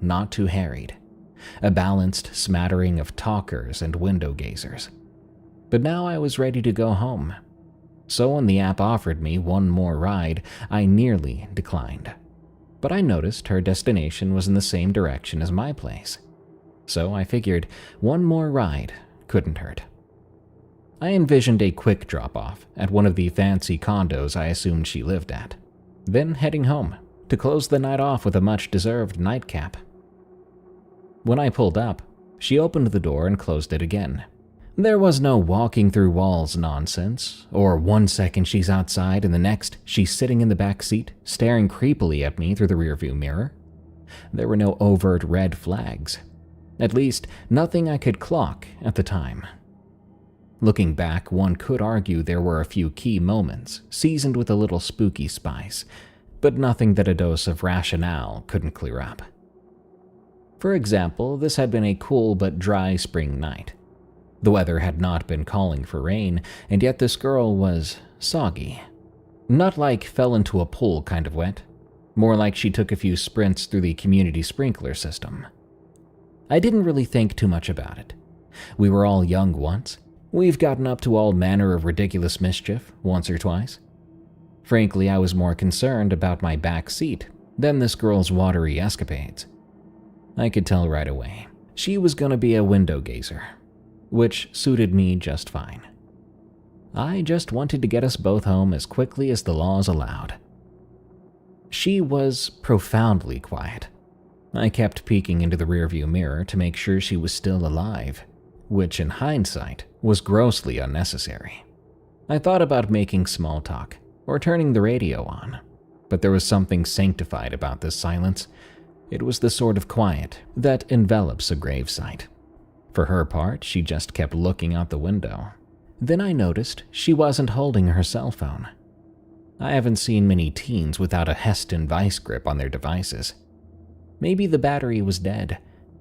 not too harried, a balanced smattering of talkers and window gazers. But now I was ready to go home. So when the app offered me one more ride, I nearly declined. But I noticed her destination was in the same direction as my place. So I figured one more ride couldn't hurt. I envisioned a quick drop-off at one of the fancy condos I assumed she lived at, then heading home to close the night off with a much-deserved nightcap. When I pulled up, she opened the door and closed it again. There was no walking through walls nonsense, or 1 second she's outside and the next she's sitting in the back seat staring creepily at me through the rearview mirror. There were no overt red flags. At least, nothing I could clock at the time. Looking back, one could argue there were a few key moments, seasoned with a little spooky spice, but nothing that a dose of rationale couldn't clear up. For example, this had been a cool but dry spring night. The weather had not been calling for rain, and yet this girl was soggy. Not like fell into a pool kind of wet, more like she took a few sprints through the community sprinkler system. I didn't really think too much about it. We were all young once. We've gotten up to all manner of ridiculous mischief once or twice. Frankly, I was more concerned about my back seat than this girl's watery escapades. I could tell right away. She was gonna be a window gazer, which suited me just fine. I just wanted to get us both home as quickly as the laws allowed. She was profoundly quiet. I kept peeking into the rearview mirror to make sure she was still alive, which in hindsight was grossly unnecessary. I thought about making small talk or turning the radio on, but there was something sanctified about this silence. It was the sort of quiet that envelops a gravesite. For her part, she just kept looking out the window. Then I noticed she wasn't holding her cell phone. I haven't seen many teens without a Heston vice grip on their devices. Maybe the battery was dead,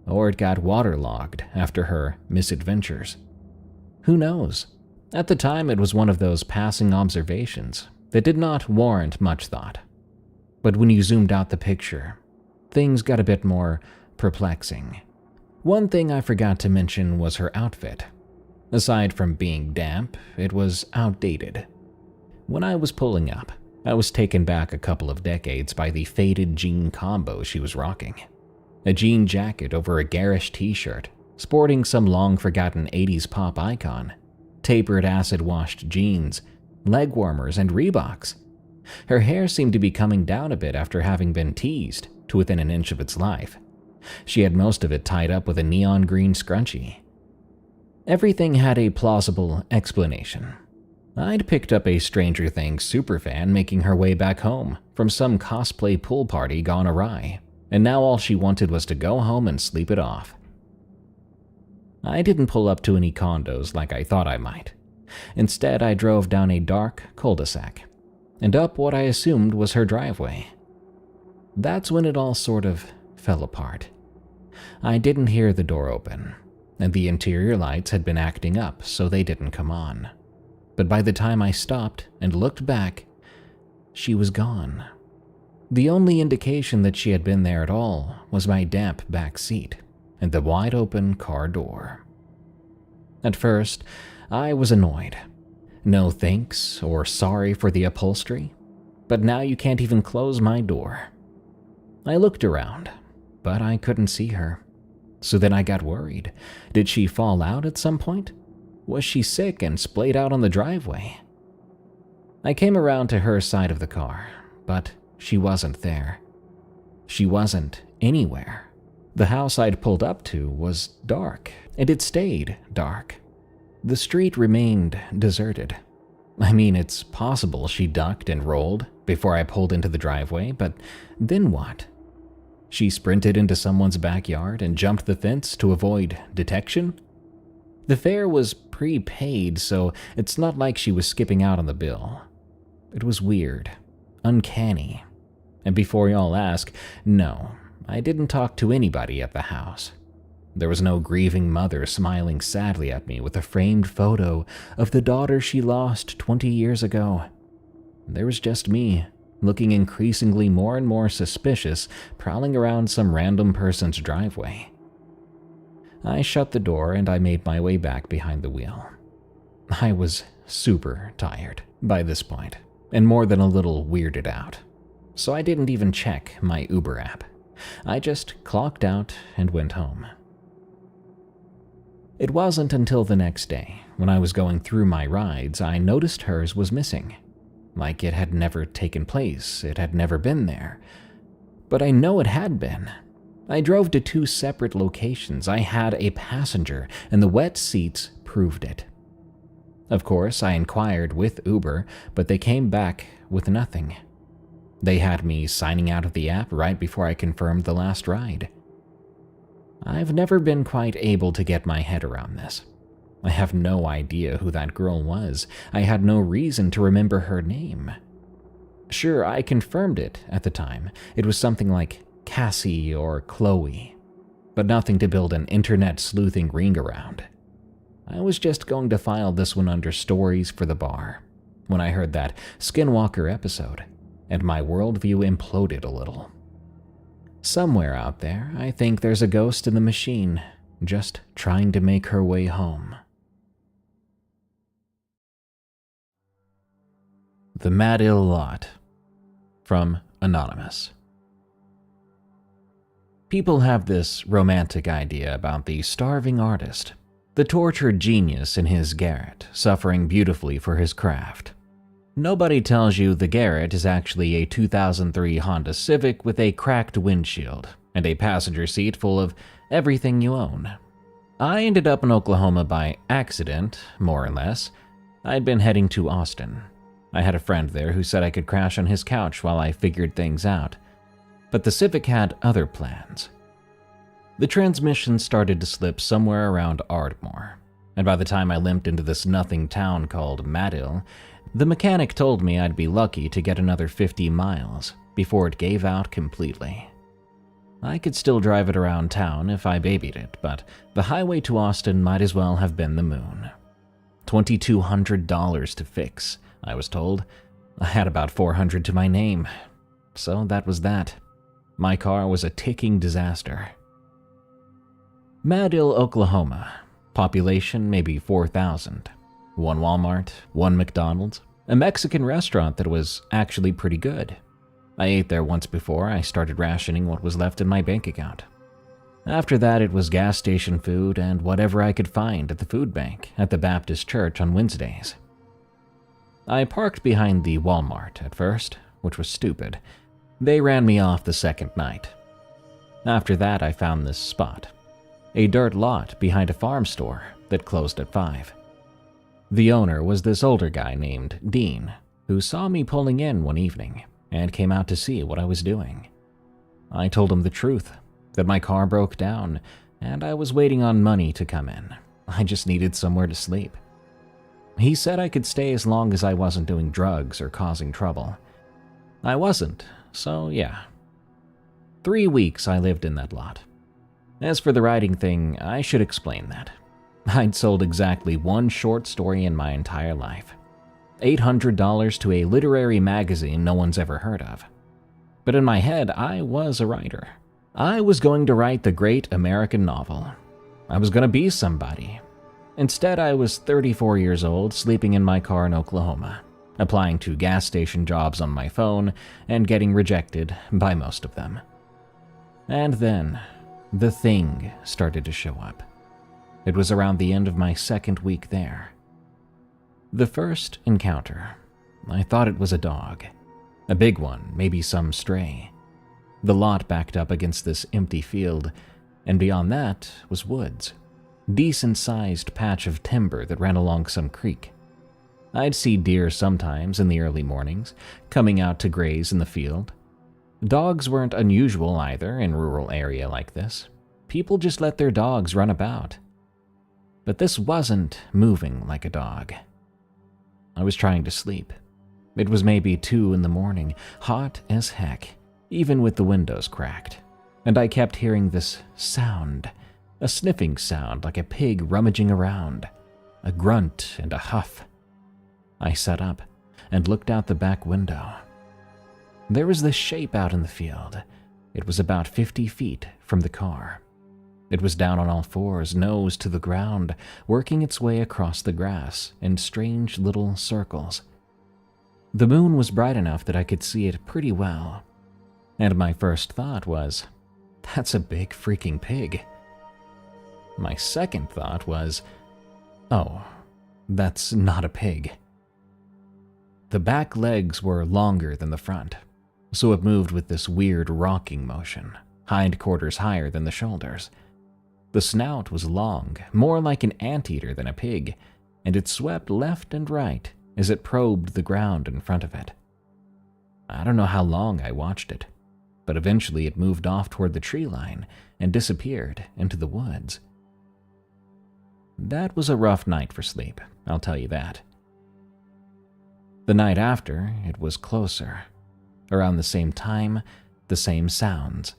or it got waterlogged after her misadventures. Who knows? At the time, it was one of those passing observations that did not warrant much thought. But when you zoomed out the picture, things got a bit more perplexing. One thing I forgot to mention was her outfit. Aside from being damp, it was outdated. When I was pulling up, I was taken back a couple of decades by the faded jean combo she was rocking. A jean jacket over a garish t-shirt, sporting some long-forgotten 80s pop icon, tapered acid-washed jeans, leg warmers, and Reeboks. Her hair seemed to be coming down a bit after having been teased to within an inch of its life. She had most of it tied up with a neon green scrunchie. Everything had a plausible explanation. I'd picked up a Stranger Things superfan making her way back home from some cosplay pool party gone awry, and now all she wanted was to go home and sleep it off. I didn't pull up to any condos like I thought I might. Instead, I drove down a dark cul-de-sac and up what I assumed was her driveway. That's when it all sort of fell apart. I didn't hear the door open, and the interior lights had been acting up, so they didn't come on. But by the time I stopped and looked back, she was gone. The only indication that she had been there at all was my damp back seat and the wide-open car door. At first, I was annoyed. No thanks or sorry for the upholstery, but now you can't even close my door. I looked around, but I couldn't see her. So then I got worried. Did she fall out at some point? Was she sick and splayed out on the driveway? I came around to her side of the car, but she wasn't there. She wasn't anywhere. The house I'd pulled up to was dark, and it stayed dark. The street remained deserted. I mean, it's possible she ducked and rolled before I pulled into the driveway, but then what? She sprinted into someone's backyard and jumped the fence to avoid detection? The fare was prepaid, so it's not like she was skipping out on the bill. It was weird, uncanny. And before y'all ask, no, I didn't talk to anybody at the house. There was no grieving mother smiling sadly at me with a framed photo of the daughter she lost 20 years ago. There was just me, looking increasingly more and more suspicious, prowling around some random person's driveway. I shut the door and I made my way back behind the wheel. I was super tired by this point, and more than a little weirded out, so I didn't even check my Uber app. I just clocked out and went home. It wasn't until the next day, when I was going through my rides, I noticed hers was missing. Like it had never taken place, it had never been there. But I know it had been. I drove to 2 separate locations, I had a passenger, and the wet seats proved it. Of course, I inquired with Uber, but they came back with nothing. They had me signing out of the app right before I confirmed the last ride. I've never been quite able to get my head around this. I have no idea who that girl was. I had no reason to remember her name. Sure, I confirmed it at the time. It was something like Cassie or Chloe, but nothing to build an internet sleuthing ring around. I was just going to file this one under stories for the bar when I heard that Skinwalker episode, and my worldview imploded a little. Somewhere out there, I think there's a ghost in the machine, just trying to make her way home. The Mad Ill Lot. From Anonymous. People have this romantic idea about the starving artist, the tortured genius in his garret, suffering beautifully for his craft. Nobody tells you the garret is actually a 2003 Honda Civic with a cracked windshield and a passenger seat full of everything you own. I ended up in Oklahoma by accident, more or less. I'd been heading to Austin. I had a friend there who said I could crash on his couch while I figured things out, but the Civic had other plans. The transmission started to slip somewhere around Ardmore, and by the time I limped into this nothing town called Madill, the mechanic told me I'd be lucky to get another 50 miles before it gave out completely. I could still drive it around town if I babied it, but the highway to Austin might as well have been the moon. $2,200 to fix, I was told. I had about $400 to my name, so that was that. My car was a ticking disaster. Madill, Oklahoma. Population maybe 4,000. 1 Walmart, 1 McDonald's, a Mexican restaurant that was actually pretty good. I ate there once before I started rationing what was left in my bank account. After that, it was gas station food and whatever I could find at the food bank at the Baptist church on Wednesdays. I parked behind the Walmart at first, which was stupid. They ran me off the second night. After that, I found this spot, a dirt lot behind a farm store that closed at 5. The owner was this older guy named Dean, who saw me pulling in one evening and came out to see what I was doing. I told him the truth, that my car broke down and I was waiting on money to come in. I just needed somewhere to sleep. He said I could stay as long as I wasn't doing drugs or causing trouble. I wasn't, so yeah. 3 weeks I lived in that lot. As for the writing thing, I should explain that. I'd sold exactly 1 short story in my entire life. $800 to a literary magazine no one's ever heard of. But in my head, I was a writer. I was going to write the great American novel. I was going to be somebody. Instead, I was 34 years old, sleeping in my car in Oklahoma, applying to gas station jobs on my phone, and getting rejected by most of them. And then, the thing started to show up. It was around the end of my 2nd week there. The first encounter, I thought it was a dog. A big one, maybe some stray. The lot backed up against this empty field, and beyond that was woods. Decent-sized patch of timber that ran along some creek. I'd see deer sometimes in the early mornings, coming out to graze in the field. Dogs weren't unusual either in a rural area like this. People just let their dogs run about. But this wasn't moving like a dog. I was trying to sleep. It was maybe 2 in the morning, hot as heck, even with the windows cracked. And I kept hearing this sound, a sniffing sound like a pig rummaging around, a grunt and a huff. I sat up and looked out the back window. There was this shape out in the field. It was about 50 feet from the car. It was down on all fours, nose to the ground, working its way across the grass in strange little circles. The moon was bright enough that I could see it pretty well, and my first thought was, that's a big freaking pig. My second thought was, oh, that's not a pig. The back legs were longer than the front, so it moved with this weird rocking motion, hindquarters higher than the shoulders. The snout was long, more like an anteater than a pig, and it swept left and right as it probed the ground in front of it. I don't know how long I watched it, but eventually it moved off toward the tree line and disappeared into the woods. That was a rough night for sleep, I'll tell you that. The night after, it was closer. Around the same time, the same sounds.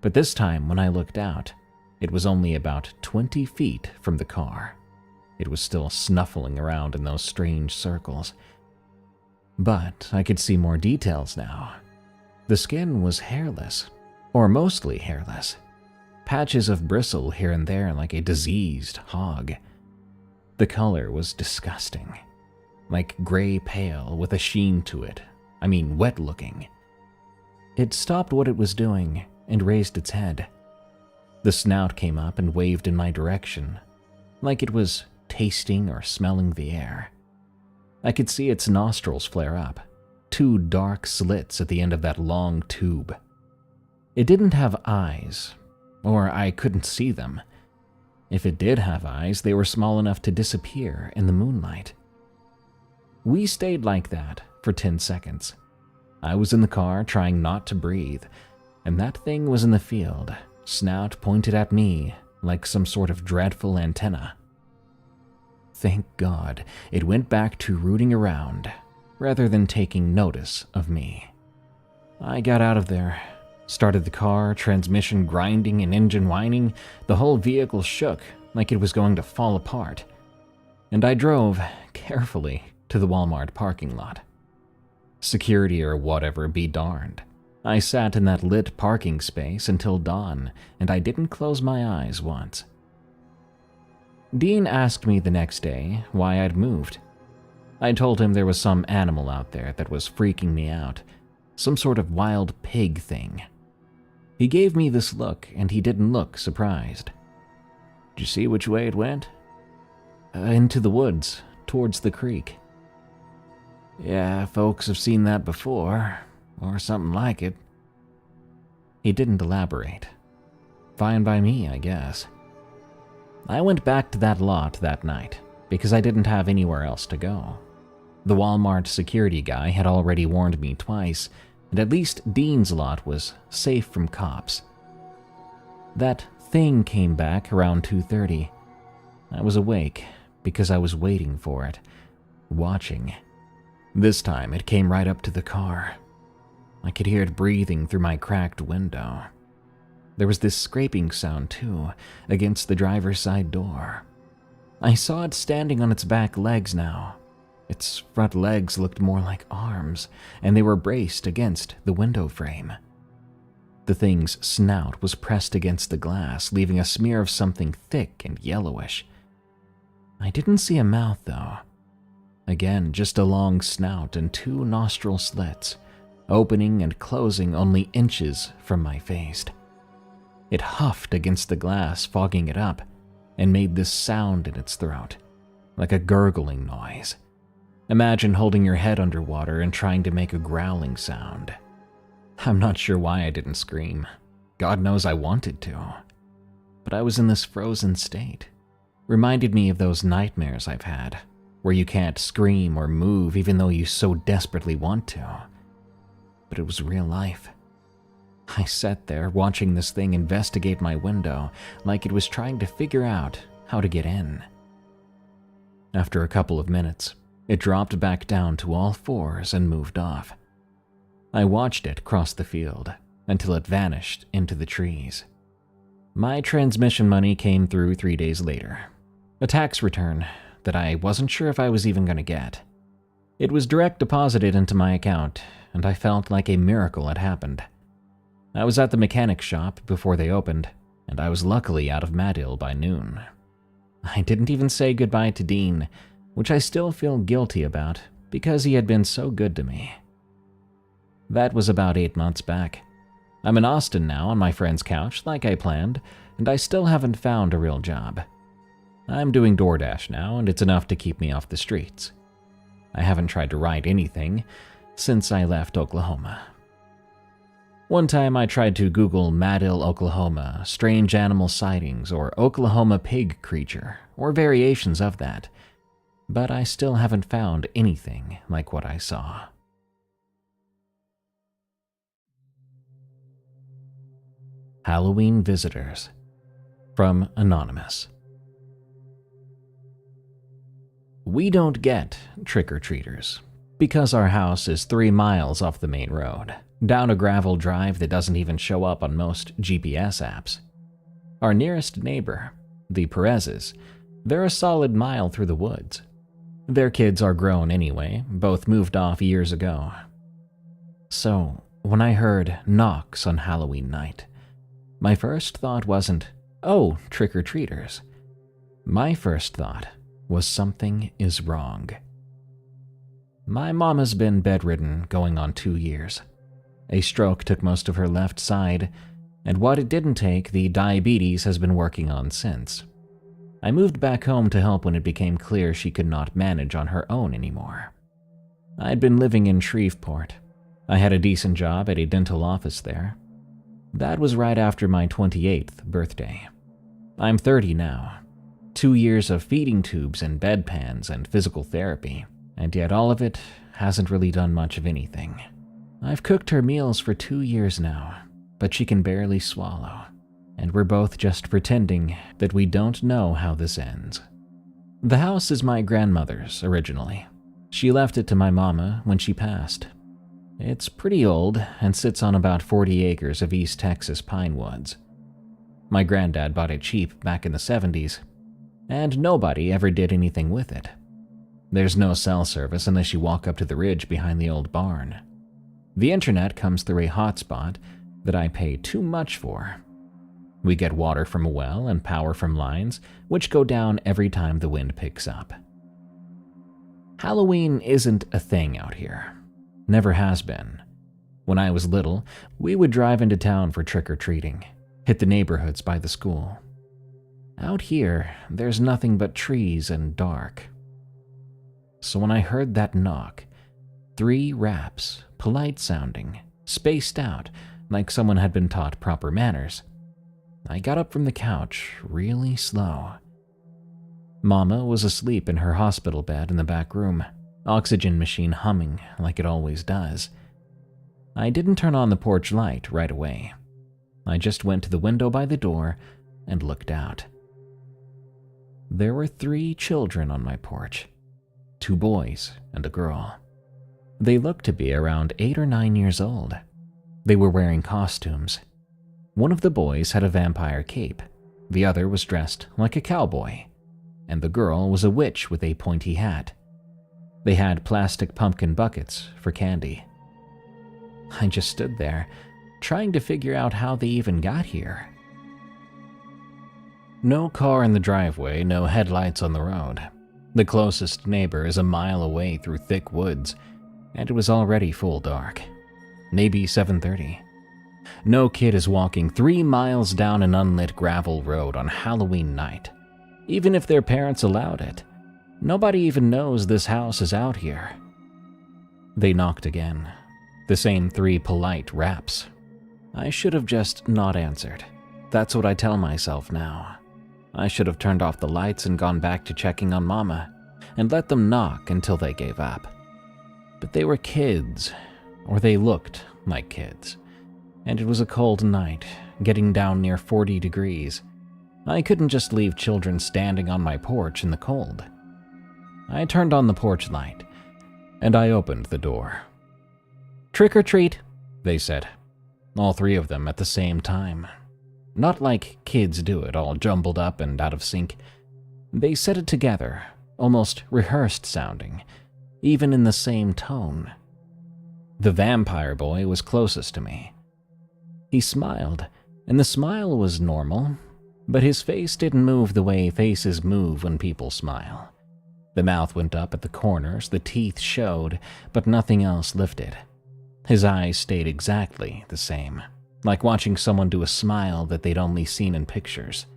But this time, when I looked out, it was only about 20 feet from the car. It was still snuffling around in those strange circles. But I could see more details now. The skin was hairless, or mostly hairless. Patches of bristle here and there like a diseased hog. The color was disgusting. Like gray pale with a sheen to it. I mean wet looking. It stopped what it was doing and raised its head. The snout came up and waved in my direction, like it was tasting or smelling the air. I could see its nostrils flare up, two dark slits at the end of that long tube. It didn't have eyes, or I couldn't see them. If it did have eyes, they were small enough to disappear in the moonlight. We stayed like that for 10 seconds. I was in the car trying not to breathe, and that thing was in the field, snout pointed at me like some sort of dreadful antenna. Thank God it went back to rooting around rather than taking notice of me. I got out of there, started the car, transmission grinding and engine whining. The whole vehicle shook like it was going to fall apart, and I drove carefully to the Walmart parking lot. Security or whatever be darned. I sat in that lit parking space until dawn, and I didn't close my eyes once. Dean asked me the next day why I'd moved. I told him there was some animal out there that was freaking me out, some sort of wild pig thing. He gave me this look, and he didn't look surprised. Did you see which way it went? Into the woods, towards the creek. Yeah, folks have seen that before, or something like it. He didn't elaborate. Fine by me, I guess. I went back to that lot that night, because I didn't have anywhere else to go. The Walmart security guy had already warned me twice, and at least Dean's lot was safe from cops. That thing came back around 2:30. I was awake, because I was waiting for it, watching. This time it came right up to the car. I could hear it breathing through my cracked window. There was this scraping sound, too, against the driver's side door. I saw it standing on its back legs now. Its front legs looked more like arms, and they were braced against the window frame. The thing's snout was pressed against the glass, leaving a smear of something thick and yellowish. I didn't see a mouth, though. Again, just a long snout and two nostril slits, opening and closing only inches from my face. It huffed against the glass, fogging it up, and made this sound in its throat, like a gurgling noise. Imagine holding your head underwater and trying to make a growling sound. I'm not sure why I didn't scream. God knows I wanted to. But I was in this frozen state. Reminded me of those nightmares I've had, where you can't scream or move even though you so desperately want to. But it was real life. I sat there watching this thing investigate my window like it was trying to figure out how to get in. After a couple of minutes, it dropped back down to all fours and moved off. I watched it cross the field until it vanished into the trees. My transmission money came through 3 days later. A tax return that I wasn't sure if I was even going to get. It was direct deposited into my account, and I felt like a miracle had happened. I was at the mechanic shop before they opened, and I was luckily out of Madil by noon. I didn't even say goodbye to Dean, which I still feel guilty about because he had been so good to me. That was about 8 months back. I'm in Austin now on my friend's couch like I planned, and I still haven't found a real job. I'm doing DoorDash now, and it's enough to keep me off the streets. I haven't tried to write anything since I left Oklahoma. One time I tried to Google Madill, Oklahoma, strange animal sightings, or Oklahoma pig creature, or variations of that, but I still haven't found anything like what I saw. Halloween Visitors. From Anonymous. We don't get trick-or-treaters because our house is 3 miles off the main road, down a gravel drive that doesn't even show up on most GPS apps. Our nearest neighbor, the Perezes, they're a solid mile through the woods. Their kids are grown anyway, both moved off years ago. So, when I heard knocks on Halloween night, my first thought wasn't, oh, trick-or-treaters. My first thought was something is wrong. My mom has been bedridden going on 2 years. A stroke took most of her left side, and what it didn't take, the diabetes has been working on since. I moved back home to help when it became clear she could not manage on her own anymore. I'd been living in Shreveport. I had a decent job at a dental office there. That was right after my 28th birthday. I'm 30 now. 2 years of feeding tubes and bedpans and physical therapy, and yet all of it hasn't really done much of anything. I've cooked her meals for 2 years now, but she can barely swallow, and we're both just pretending that we don't know how this ends. The house is my grandmother's originally. She left it to my mama when she passed. It's pretty old and sits on about 40 acres of East Texas pine woods. My granddad bought it cheap back in the 70s, and nobody ever did anything with it. There's no cell service unless you walk up to the ridge behind the old barn. The internet comes through a hotspot that I pay too much for. We get water from a well and power from lines, which go down every time the wind picks up. Halloween isn't a thing out here. Never has been. When I was little, we would drive into town for trick-or-treating, hit the neighborhoods by the school. Out here, there's nothing but trees and dark. So when I heard that knock, 3 raps, polite sounding, spaced out, like someone had been taught proper manners, I got up from the couch really slow. Mama was asleep in her hospital bed in the back room, oxygen machine humming like it always does. I didn't turn on the porch light right away. I just went to the window by the door and looked out. There were 3 children on my porch, 2 boys and a girl. They looked to be around 8 or 9 years old. They were wearing costumes. One of the boys had a vampire cape, the other was dressed like a cowboy, and the girl was a witch with a pointy hat. They had plastic pumpkin buckets for candy. I just stood there, trying to figure out how they even got here. No car in the driveway, no headlights on the road. The closest neighbor is a mile away through thick woods, and it was already full dark. Maybe 7:30. No kid is walking 3 miles down an unlit gravel road on Halloween night, even if their parents allowed it. Nobody even knows this house is out here. They knocked again. The same 3 polite raps. I should have just not answered. That's what I tell myself now. I should have turned off the lights and gone back to checking on Mama, and let them knock until they gave up. But they were kids, or they looked like kids. And it was a cold night, getting down near 40 degrees. I couldn't just leave children standing on my porch in the cold. I turned on the porch light, and I opened the door. "Trick or treat," they said, all 3 of them at the same time. Not like kids do it, all jumbled up and out of sync. They said it together, almost rehearsed sounding, even in the same tone. The vampire boy was closest to me. He smiled, and the smile was normal, but his face didn't move the way faces move when people smile. The mouth went up at the corners, the teeth showed, but nothing else lifted. His eyes stayed exactly the same, like watching someone do a smile that they'd only seen in pictures.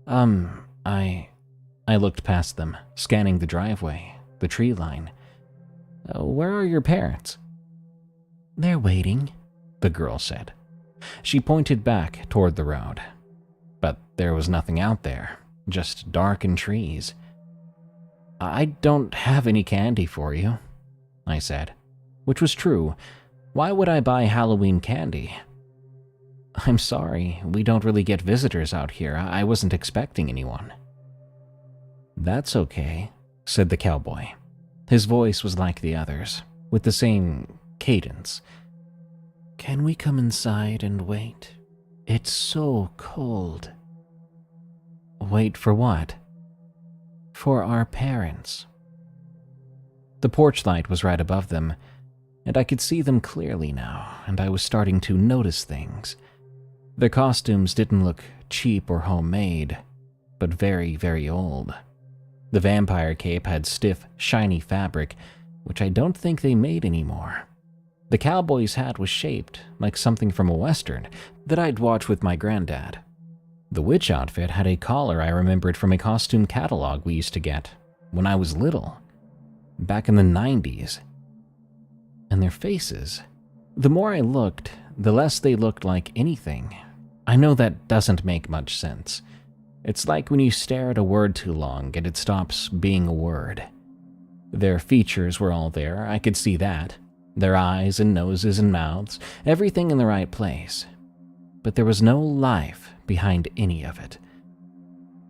I looked past them, scanning the driveway, the tree line. Where are your parents? They're waiting, the girl said. She pointed back toward the road. But there was nothing out there, just darkened trees. I don't have any candy for you, I said, which was true. Why would I buy Halloween candy? I'm sorry, we don't really get visitors out here. I wasn't expecting anyone. That's okay, said the cowboy. His voice was like the others, with the same cadence. Can we come inside and wait? It's so cold. Wait for what? For our parents. The porch light was right above them, and I could see them clearly now, and I was starting to notice things. Their costumes didn't look cheap or homemade, but very, very old. The vampire cape had stiff, shiny fabric, which I don't think they made anymore. The cowboy's hat was shaped like something from a western that I'd watched with my granddad. The witch outfit had a collar I remembered from a costume catalog we used to get when I was little, back in the 90s. And their faces, the more I looked, the less they looked like anything. I know that doesn't make much sense. It's like when you stare at a word too long and it stops being a word. Their features were all there, I could see that. Their eyes and noses and mouths, everything in the right place. But there was no life behind any of it.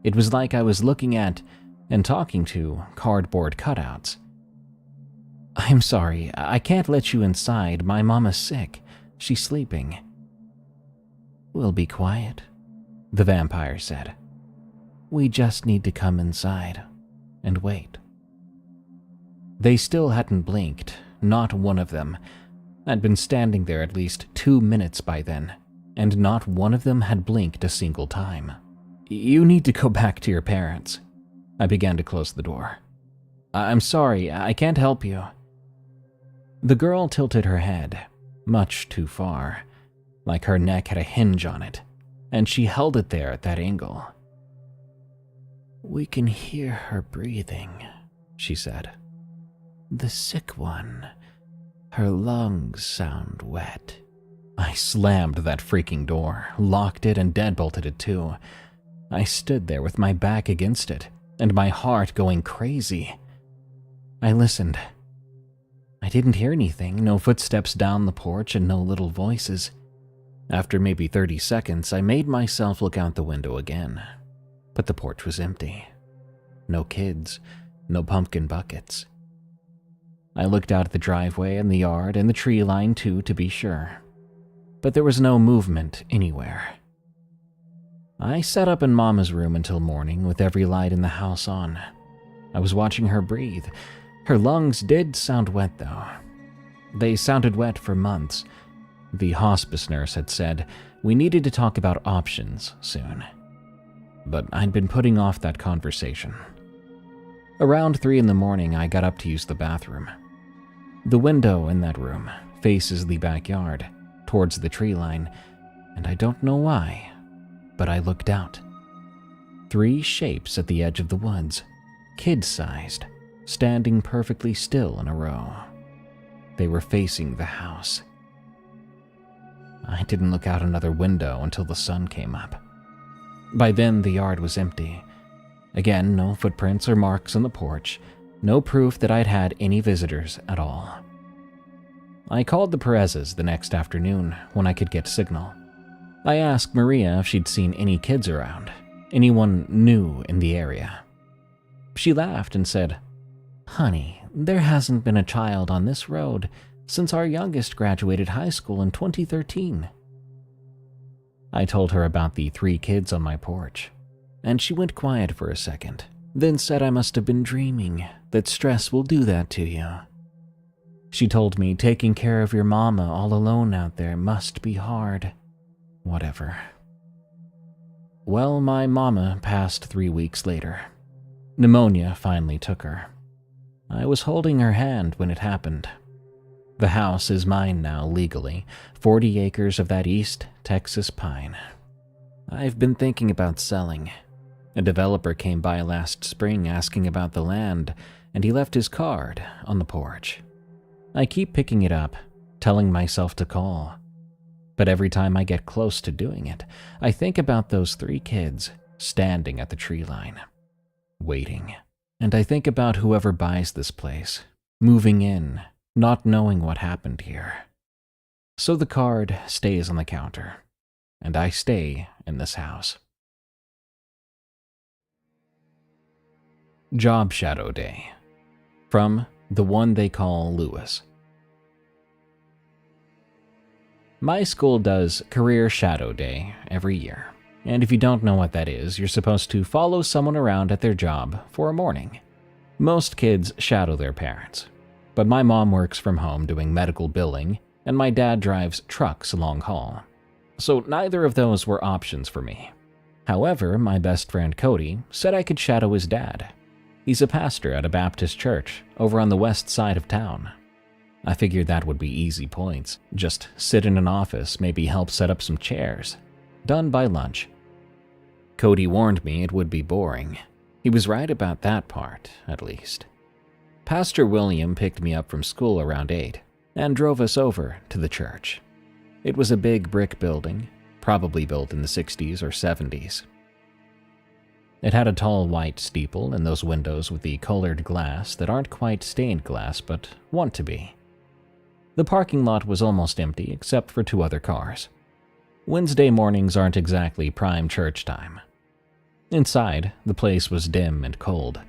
It was like I was looking at and talking to cardboard cutouts. I'm sorry, I can't let you inside. My mama's sick. She's sleeping. We'll be quiet, the vampire said. We just need to come inside and wait. They still hadn't blinked, not one of them. I'd been standing there at least 2 minutes by then, and not one of them had blinked a single time. You need to go back to your parents. I began to close the door. I'm sorry, I can't help you. The girl tilted her head, much too far, like her neck had a hinge on it, and she held it there at that angle. We can hear her breathing, she said. The sick one. Her lungs sound wet. I slammed that freaking door, locked it, and deadbolted it too. I stood there with my back against it, and my heart going crazy. I listened. I didn't hear anything, no footsteps down the porch and no little voices. After maybe 30 seconds, I made myself look out the window again. But the porch was empty. No kids, no pumpkin buckets. I looked out at the driveway and the yard and the tree line too, to be sure. But there was no movement anywhere. I sat up in Mama's room until morning with every light in the house on. I was watching her breathe. Her lungs did sound wet though. They sounded wet for months. The hospice nurse had said we needed to talk about options soon. But I'd been putting off that conversation. Around 3 in the morning, I got up to use the bathroom. The window in that room faces the backyard, towards the tree line, and I don't know why, but I looked out. 3 shapes at the edge of the woods, kid-sized, standing perfectly still in a row. They were facing the house. I didn't look out another window until the sun came up. By then, the yard was empty. Again, no footprints or marks on the porch, no proof that I'd had any visitors at all. I called the Perez's the next afternoon when I could get signal. I asked Maria if she'd seen any kids around, anyone new in the area. She laughed and said, Honey, there hasn't been a child on this road since our youngest graduated high school in 2013. I told her about the 3 kids on my porch, and she went quiet for a second, then said I must have been dreaming, that stress will do that to you. She told me taking care of your mama all alone out there must be hard. Whatever. Well, my mama passed 3 weeks later. Pneumonia finally took her. I was holding her hand when it happened. The house is mine now legally, 40 acres of that East Texas pine. I've been thinking about selling. A developer came by last spring asking about the land, and he left his card on the porch. I keep picking it up, telling myself to call. But every time I get close to doing it, I think about those 3 kids standing at the tree line, waiting. And I think about whoever buys this place, moving in, not knowing what happened here. So the card stays on the counter, and I stay in this house. Job Shadow Day. From The One They Call Lewis. My school does Career Shadow Day every year, and if you don't know what that is, you're supposed to follow someone around at their job for a morning. Most kids shadow their parents, but my mom works from home doing medical billing, and my dad drives trucks long haul. So neither of those were options for me. However, my best friend Cody said I could shadow his dad. He's a pastor at a Baptist church over on the west side of town. I figured that would be easy points. Just sit in an office, maybe help set up some chairs. Done by lunch. Cody warned me it would be boring. He was right about that part, at least. Pastor William picked me up from school around 8 and drove us over to the church. It was a big brick building, probably built in the 60s or 70s. It had a tall white steeple and those windows with the colored glass that aren't quite stained glass but want to be. The parking lot was almost empty except for 2 other cars. Wednesday mornings aren't exactly prime church time. Inside, the place was dim and cold.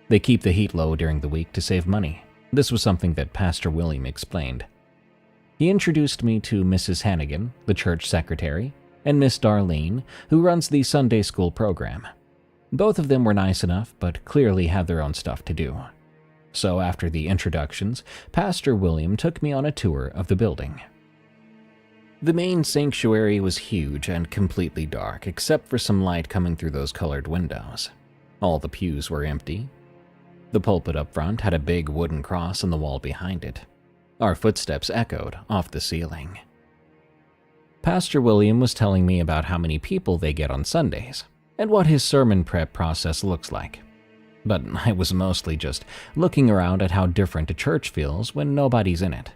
They keep the heat low during the week to save money. This was something that Pastor William explained. He introduced me to Mrs. Hannigan, the church secretary, and Miss Darlene, who runs the Sunday school program. Both of them were nice enough, but clearly had their own stuff to do. So after the introductions, Pastor William took me on a tour of the building. The main sanctuary was huge and completely dark, except for some light coming through those colored windows. All the pews were empty. The pulpit up front had a big wooden cross on the wall behind it. Our footsteps echoed off the ceiling. Pastor William was telling me about how many people they get on Sundays, and what his sermon prep process looks like. But I was mostly just looking around at how different a church feels when nobody's in it.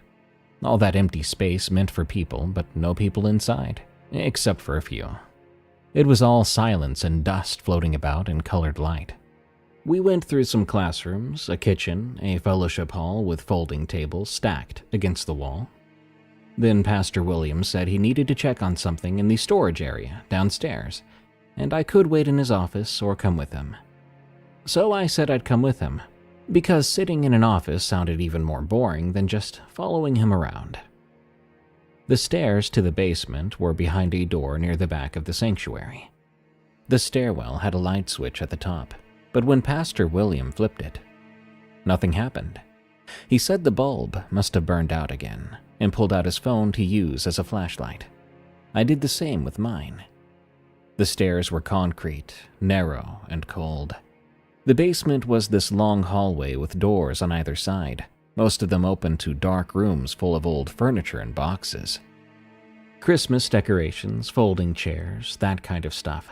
All that empty space meant for people, but no people inside, except for a few. It was all silence and dust floating about in colored light. We went through some classrooms, a kitchen, a fellowship hall with folding tables stacked against the wall. Then Pastor Williams said he needed to check on something in the storage area downstairs, and I could wait in his office or come with him. So I said I'd come with him, because sitting in an office sounded even more boring than just following him around. The stairs to the basement were behind a door near the back of the sanctuary. The stairwell had a light switch at the top, but when Pastor William flipped it, nothing happened. He said the bulb must have burned out again and pulled out his phone to use as a flashlight. I did the same with mine. The stairs were concrete, narrow, and cold. The basement was this long hallway with doors on either side, most of them open to dark rooms full of old furniture and boxes. Christmas decorations, folding chairs, that kind of stuff.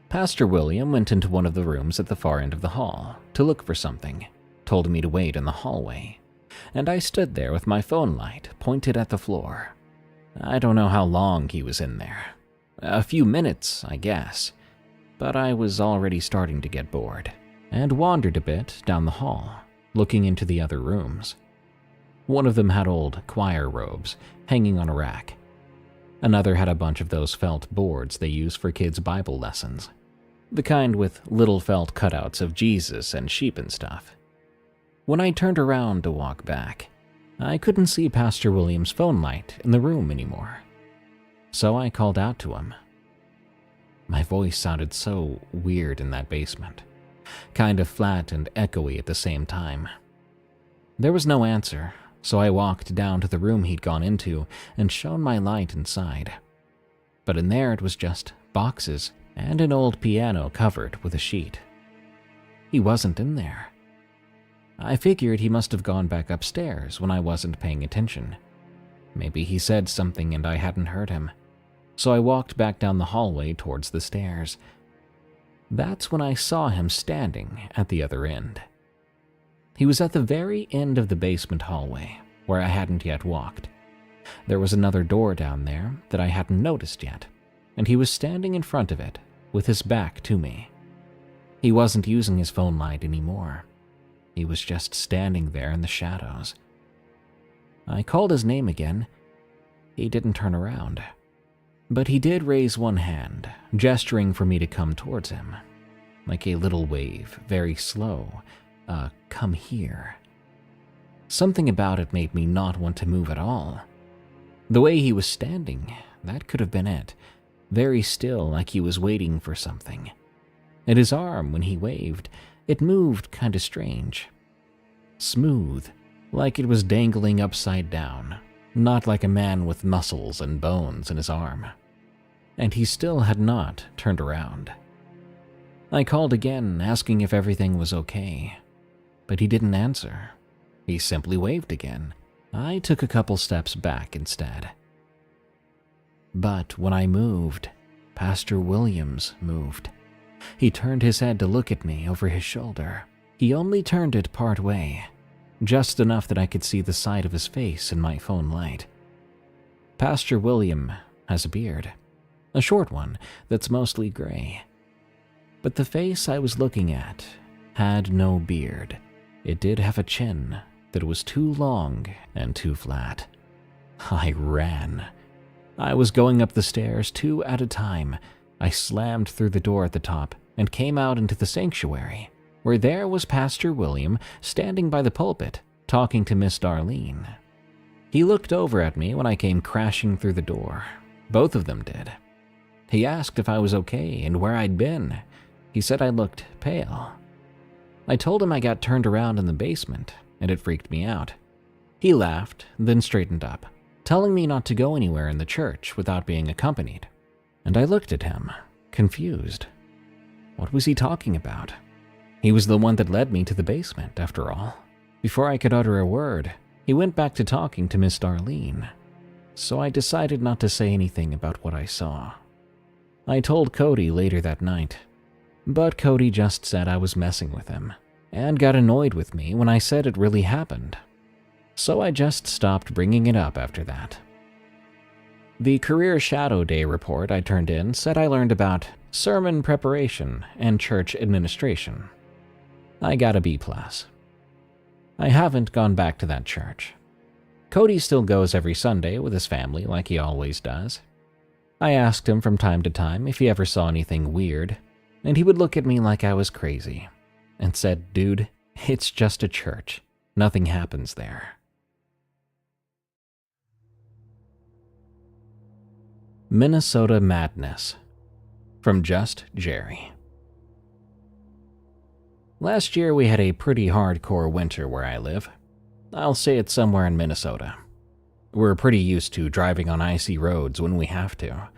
Pastor William went into one of the rooms at the far end of the hall to look for something, told me to wait in the hallway, and I stood there with my phone light pointed at the floor. I don't know how long he was in there. A few minutes, I guess. But I was already starting to get bored, and wandered a bit down the hall, looking into the other rooms. One of them had old choir robes hanging on a rack. Another had a bunch of those felt boards they use for kids' Bible lessons, the kind with little felt cutouts of Jesus and sheep and stuff. When I turned around to walk back, I couldn't see Pastor William's phone light in the room anymore. So I called out to him. My voice sounded so weird in that basement. kind of flat and echoey at the same time. There was no answer, so I walked down to the room he'd gone into and shone my light inside. But in there it was just boxes and an old piano covered with a sheet. He wasn't in there. I figured he must have gone back upstairs when I wasn't paying attention. Maybe he said something and I hadn't heard him. So I walked back down the hallway towards the stairs. That's when I saw him standing at the other end. He was at the very end of the basement hallway, where I hadn't yet walked. There was another door down there that I hadn't noticed yet, and he was standing in front of it, with his back to me. He wasn't using his phone light anymore. He was just standing there in the shadows. I called his name again. He didn't turn around. But he did raise one hand, gesturing for me to come towards him. Like a little wave, very slow. Come here. Something about it made me not want to move at all. The way he was standing, that could have been it. Very still, like he was waiting for something. And his arm, when he waved, it moved kinda strange. Smooth, like it was dangling upside down, not like a man with muscles and bones in his arm. And he still had not turned around. I called again, asking if everything was okay, but he didn't answer. He simply waved again. I took a couple steps back instead. But when I moved, Pastor Williams moved. He turned his head to look at me over his shoulder. He only turned it part way, just enough that I could see the side of his face in my phone light. Pastor William has a beard, a short one that's mostly gray. But the face I was looking at had no beard. It did have a chin that was too long and too flat. I ran. I was going up the stairs 2 at a time. I slammed through the door at the top and came out into the sanctuary, where there was Pastor William standing by the pulpit, talking to Miss Darlene. He looked over at me when I came crashing through the door. Both of them did. He asked if I was okay and where I'd been. He said I looked pale. I told him I got turned around in the basement, and it freaked me out. He laughed, then straightened up, telling me not to go anywhere in the church without being accompanied. And I looked at him, confused. What was he talking about? He was the one that led me to the basement, after all. Before I could utter a word, he went back to talking to Miss Darlene. So I decided not to say anything about what I saw. I told Cody later that night, but Cody just said I was messing with him, and got annoyed with me when I said it really happened. So I just stopped bringing it up after that. The Career Shadow Day report I turned in said I learned about sermon preparation and church administration. I got a B+. I haven't gone back to that church. Cody still goes every Sunday with his family like he always does. I asked him from time to time if he ever saw anything weird, and he would look at me like I was crazy, and said, "Dude, it's just a church. Nothing happens there." Minnesota Madness, from Just Jerry. Last year we had a pretty hardcore winter where I live. I'll say it's somewhere in Minnesota. We're pretty used to driving on icy roads when we have to,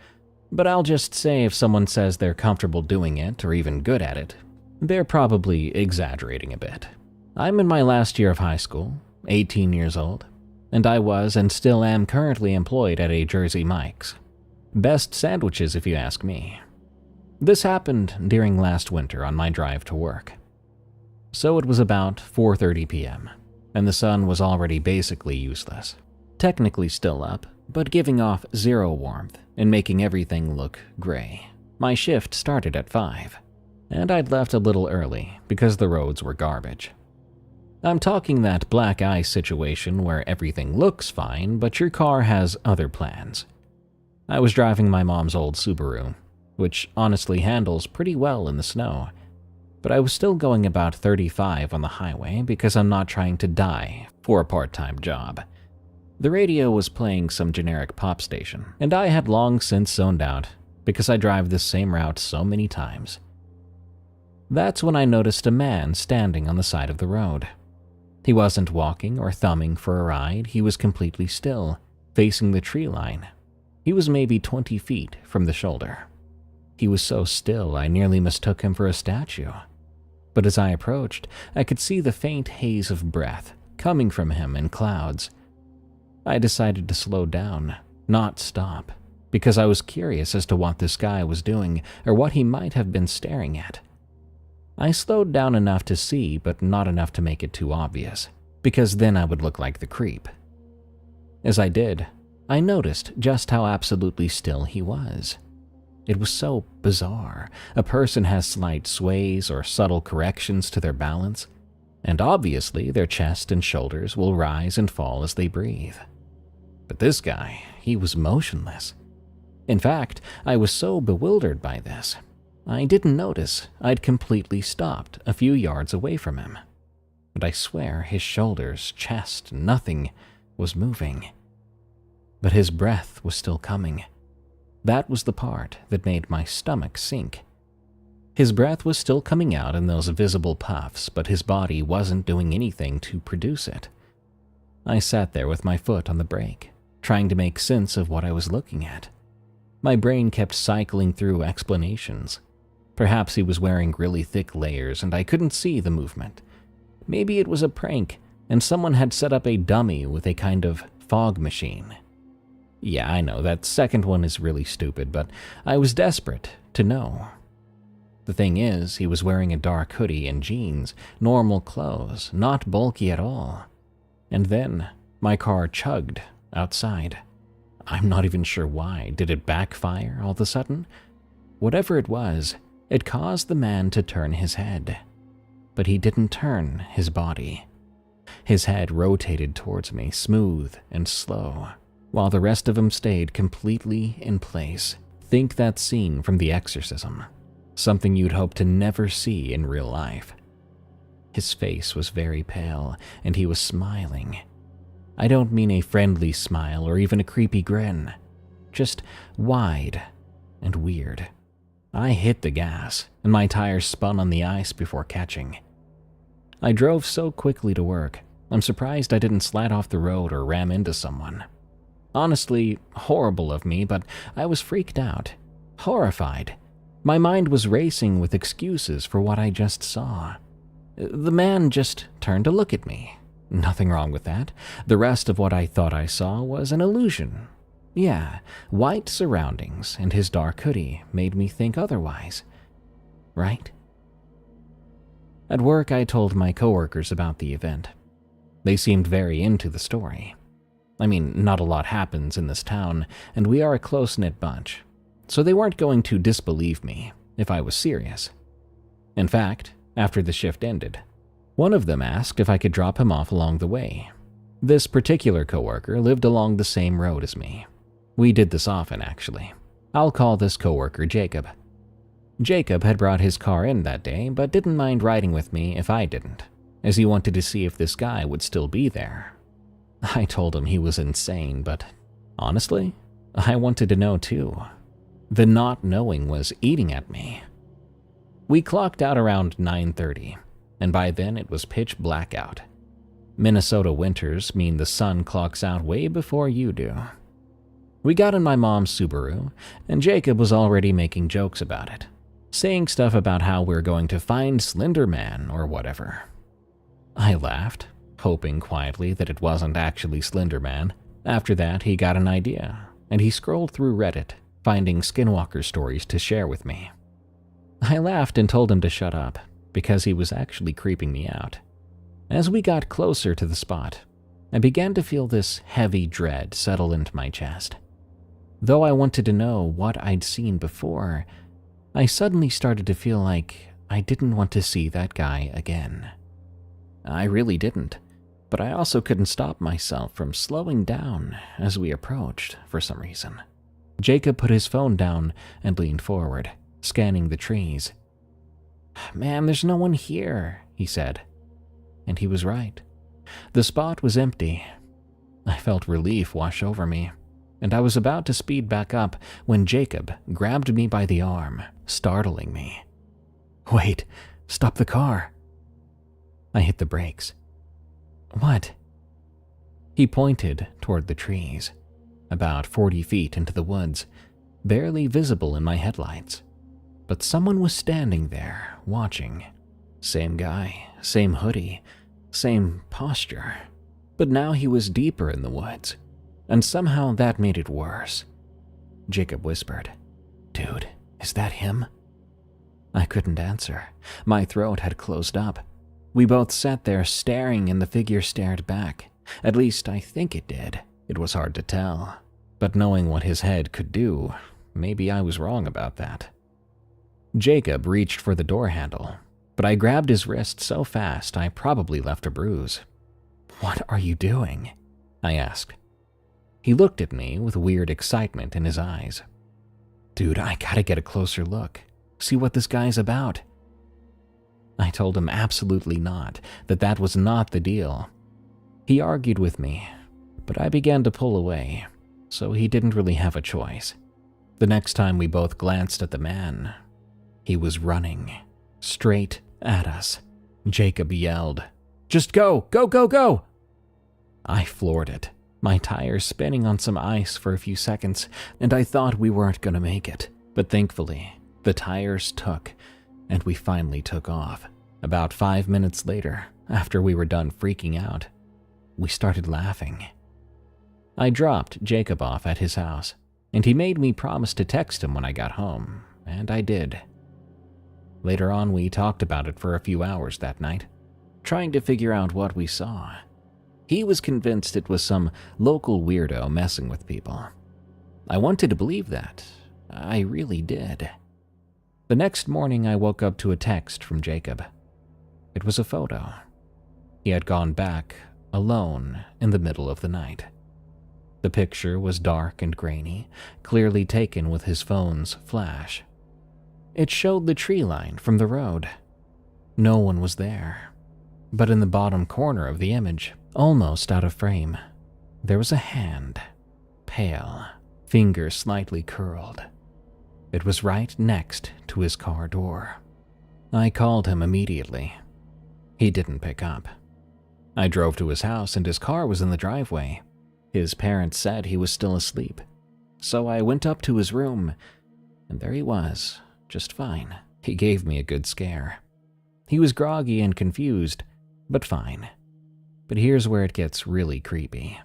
but I'll just say if someone says they're comfortable doing it or even good at it, they're probably exaggerating a bit. I'm in my last year of high school, 18 years old, and I was and still am currently employed at a Jersey Mike's. Best sandwiches if you ask me. This happened during last winter on my drive to work. So it was about 4:30 p.m., and the sun was already basically useless. Technically still up, but giving off zero warmth and making everything look gray. My shift started at 5, and I'd left a little early because the roads were garbage. I'm talking that black ice situation where everything looks fine, but your car has other plans. I was driving my mom's old Subaru, which honestly handles pretty well in the snow, but I was still going about 35 on the highway because I'm not trying to die for a part-time job. The radio was playing some generic pop station, and I had long since zoned out because I drive this same route so many times. That's when I noticed a man standing on the side of the road. He wasn't walking or thumbing for a ride, he was completely still, facing the tree line. He was maybe 20 feet from the shoulder. He was so still I nearly mistook him for a statue. But as I approached, I could see the faint haze of breath coming from him in clouds. I decided to slow down, not stop, because I was curious as to what this guy was doing or what he might have been staring at. I slowed down enough to see, but not enough to make it too obvious, because then I would look like the creep. As I did, I noticed just how absolutely still he was. It was so bizarre. A person has slight sways or subtle corrections to their balance, and obviously their chest and shoulders will rise and fall as they breathe. But this guy, he was motionless. In fact, I was so bewildered by this, I didn't notice I'd completely stopped a few yards away from him. But I swear his shoulders, chest, nothing was moving. But his breath was still coming. That was the part that made my stomach sink. His breath was still coming out in those visible puffs, but his body wasn't doing anything to produce it. I sat there with my foot on the brake, trying to make sense of what I was looking at. My brain kept cycling through explanations. Perhaps he was wearing really thick layers and I couldn't see the movement. Maybe it was a prank and someone had set up a dummy with a kind of fog machine. Yeah, I know, that second one is really stupid, but I was desperate to know. The thing is, he was wearing a dark hoodie and jeans, normal clothes, not bulky at all. And then my car chugged outside. I'm not even sure why. Did it backfire all of a sudden? Whatever it was, it caused the man to turn his head. But he didn't turn his body. His head rotated towards me, smooth and slow, while the rest of him stayed completely in place. Think that scene from The Exorcism. Something you'd hope to never see in real life. His face was very pale, and he was smiling. I don't mean a friendly smile or even a creepy grin. Just wide and weird. I hit the gas, and my tires spun on the ice before catching. I drove so quickly to work, I'm surprised I didn't slide off the road or ram into someone. Honestly, horrible of me, but I was freaked out, horrified. My mind was racing with excuses for what I just saw. The man just turned to look at me. Nothing wrong with that. The rest of what I thought I saw was an illusion. Yeah, white surroundings and his dark hoodie made me think otherwise. Right? At work, I told my coworkers about the event. They seemed very into the story. I mean, not a lot happens in this town, and we are a close-knit bunch, so they weren't going to disbelieve me if I was serious. In fact, after the shift ended, one of them asked if I could drop him off along the way. This particular coworker lived along the same road as me. We did this often, actually. I'll call this coworker Jacob. Jacob had brought his car in that day, but didn't mind riding with me if I didn't, as he wanted to see if this guy would still be there. I told him he was insane, but honestly, I wanted to know too. The not knowing was eating at me. We clocked out around 9:30, and by then it was pitch black out. Minnesota winters mean the sun clocks out way before you do. We got in my mom's Subaru, and Jacob was already making jokes about it, saying stuff about how we're going to find Slender Man or whatever. I laughed, hoping quietly that it wasn't actually Slender Man. After that, he got an idea, and he scrolled through Reddit, finding Skinwalker stories to share with me. I laughed and told him to shut up, because he was actually creeping me out. As we got closer to the spot, I began to feel this heavy dread settle into my chest. Though I wanted to know what I'd seen before, I suddenly started to feel like I didn't want to see that guy again. I really didn't, but I also couldn't stop myself from slowing down as we approached for some reason. Jacob put his phone down and leaned forward, scanning the trees. "Man, there's no one here," he said. And he was right. The spot was empty. I felt relief wash over me, and I was about to speed back up when Jacob grabbed me by the arm, startling me. "Wait, Stop the car." I hit the brakes. "What?" He pointed toward the trees, about 40 feet into the woods, barely visible in my headlights. But someone was standing there, watching. Same guy, same hoodie, same posture. But now he was deeper in the woods, and somehow that made it worse. Jacob whispered, "Dude, is that him?" I couldn't answer. My throat had closed up. We both sat there staring, and the figure stared back. At least I think it did. It was hard to tell. But knowing what his head could do, maybe I was wrong about that. Jacob reached for the door handle, but I grabbed his wrist so fast I probably left a bruise. "What are you doing?" I asked. He looked at me with weird excitement in his eyes. "Dude, I gotta get a closer look. See what this guy's about." I told him absolutely not, that was not the deal. He argued with me, but I began to pull away, so he didn't really have a choice. The next time we both glanced at the man, he was running straight at us. Jacob yelled, "Just go, go, go, go!" I floored it, my tires spinning on some ice for a few seconds, and I thought we weren't going to make it. But thankfully, the tires took, and we finally took off. About 5 minutes later, after we were done freaking out, we started laughing. I dropped Jacob off at his house, and he made me promise to text him when I got home, and I did. Later on, we talked about it for a few hours that night, trying to figure out what we saw. He was convinced it was some local weirdo messing with people. I wanted to believe that. I really did. The next morning, I woke up to a text from Jacob. It was a photo. He had gone back alone in the middle of the night. The picture was dark and grainy, clearly taken with his phone's flash. It showed the tree line from the road. No one was there. But in the bottom corner of the image, almost out of frame, there was a hand, pale, fingers slightly curled. It was right next to his car door. I called him immediately. He didn't pick up. I drove to his house and his car was in the driveway. His parents said he was still asleep. So I went up to his room, and there he was, just fine. He gave me a good scare. He was groggy and confused, but fine. But here's where it gets really creepy.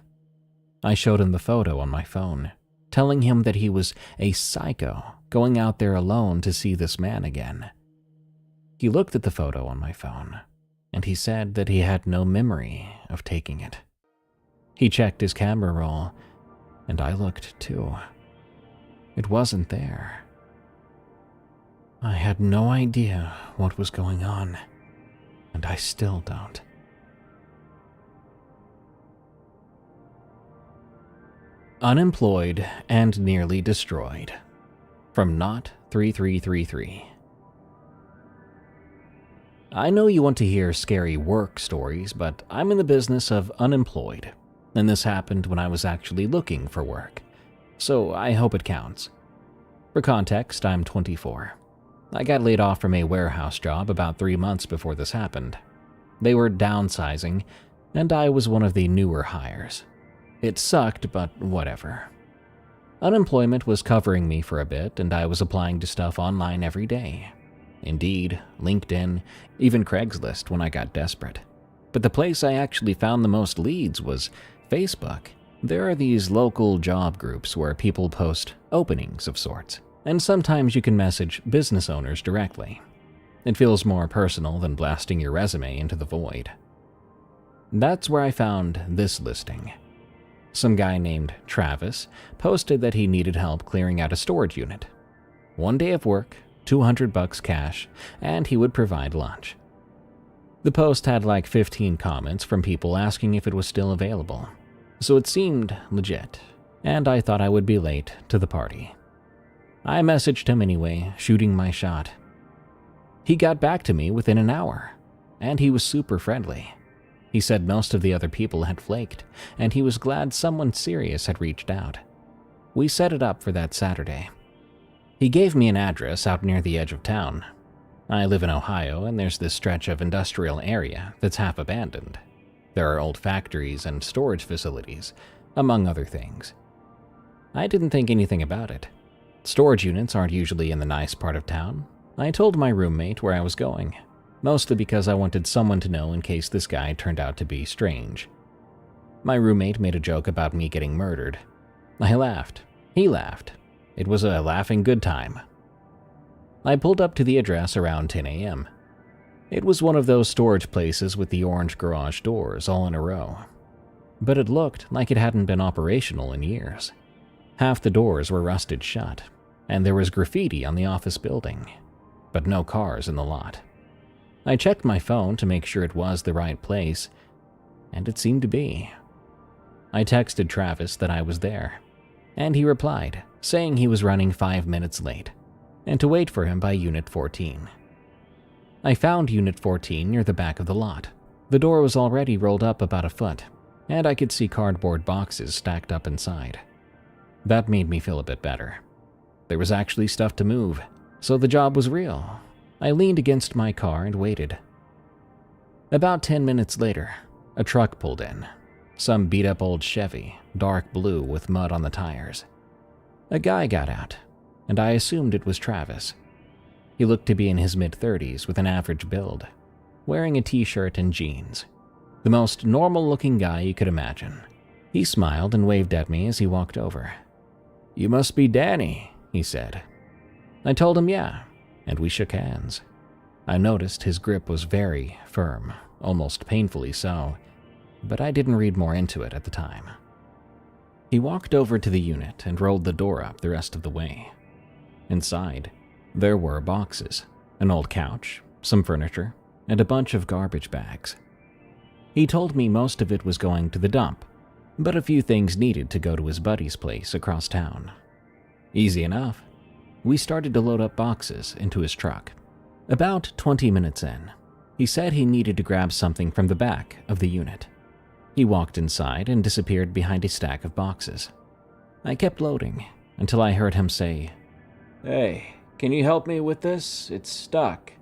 I showed him the photo on my phone, telling him that he was a psycho going out there alone to see this man again. He looked at the photo on my phone, and he said that he had no memory of taking it. He checked his camera roll, and I looked too. It wasn't there. I had no idea what was going on, and I still don't. Unemployed and nearly destroyed. From Not 3333. I know you want to hear scary work stories, but I'm in the business of unemployed, and this happened when I was actually looking for work, so I hope it counts. For context, I'm 24. I got laid off from a warehouse job about 3 months before this happened. They were downsizing, and I was one of the newer hires. It sucked, but whatever. Unemployment was covering me for a bit, and I was applying to stuff online every day. Indeed, LinkedIn, even Craigslist when I got desperate. But the place I actually found the most leads was Facebook. There are these local job groups where people post openings of sorts, and sometimes you can message business owners directly. It feels more personal than blasting your resume into the void. That's where I found this listing. Some guy named Travis posted that he needed help clearing out a storage unit. 1 day of work, $200 cash, and he would provide lunch. The post had like 15 comments from people asking if it was still available, so it seemed legit, and I thought I would be late to the party. I messaged him anyway, shooting my shot. He got back to me within an hour, and he was super friendly. He said most of the other people had flaked, and he was glad someone serious had reached out. We set it up for that Saturday. He gave me an address out near the edge of town. I live in Ohio, and there's this stretch of industrial area that's half abandoned. There are old factories and storage facilities, among other things. I didn't think anything about it. Storage units aren't usually in the nice part of town. I told my roommate where I was going, mostly because I wanted someone to know in case this guy turned out to be strange. My roommate made a joke about me getting murdered. I laughed. He laughed. It was a laughing good time. I pulled up to the address around 10 a.m. It was one of those storage places with the orange garage doors all in a row. But it looked like it hadn't been operational in years. Half the doors were rusted shut, and there was graffiti on the office building, but no cars in the lot. I checked my phone to make sure it was the right place, and it seemed to be. I texted Travis that I was there, and he replied, saying he was running 5 minutes late, and to wait for him by Unit 14. I found Unit 14 near the back of the lot. The door was already rolled up about a foot, and I could see cardboard boxes stacked up inside. That made me feel a bit better. There was actually stuff to move, so the job was real. I leaned against my car and waited. About 10 minutes later, a truck pulled in. Some beat-up old Chevy, dark blue with mud on the tires. A guy got out, and I assumed it was Travis. He looked to be in his mid-30s with an average build, wearing a t-shirt and jeans. The most normal-looking guy you could imagine. He smiled and waved at me as he walked over. "You must be Danny," he said. I told him yeah, and we shook hands. I noticed his grip was very firm, almost painfully so, but I didn't read more into it at the time. He walked over to the unit and rolled the door up the rest of the way. Inside, there were boxes, an old couch, some furniture, and a bunch of garbage bags. He told me most of it was going to the dump, but a few things needed to go to his buddy's place across town. Easy enough. We started to load up boxes into his truck. About 20 minutes in, he said he needed to grab something from the back of the unit. He walked inside and disappeared behind a stack of boxes. I kept loading until I heard him say, "Hey, can you help me with this? It's stuck."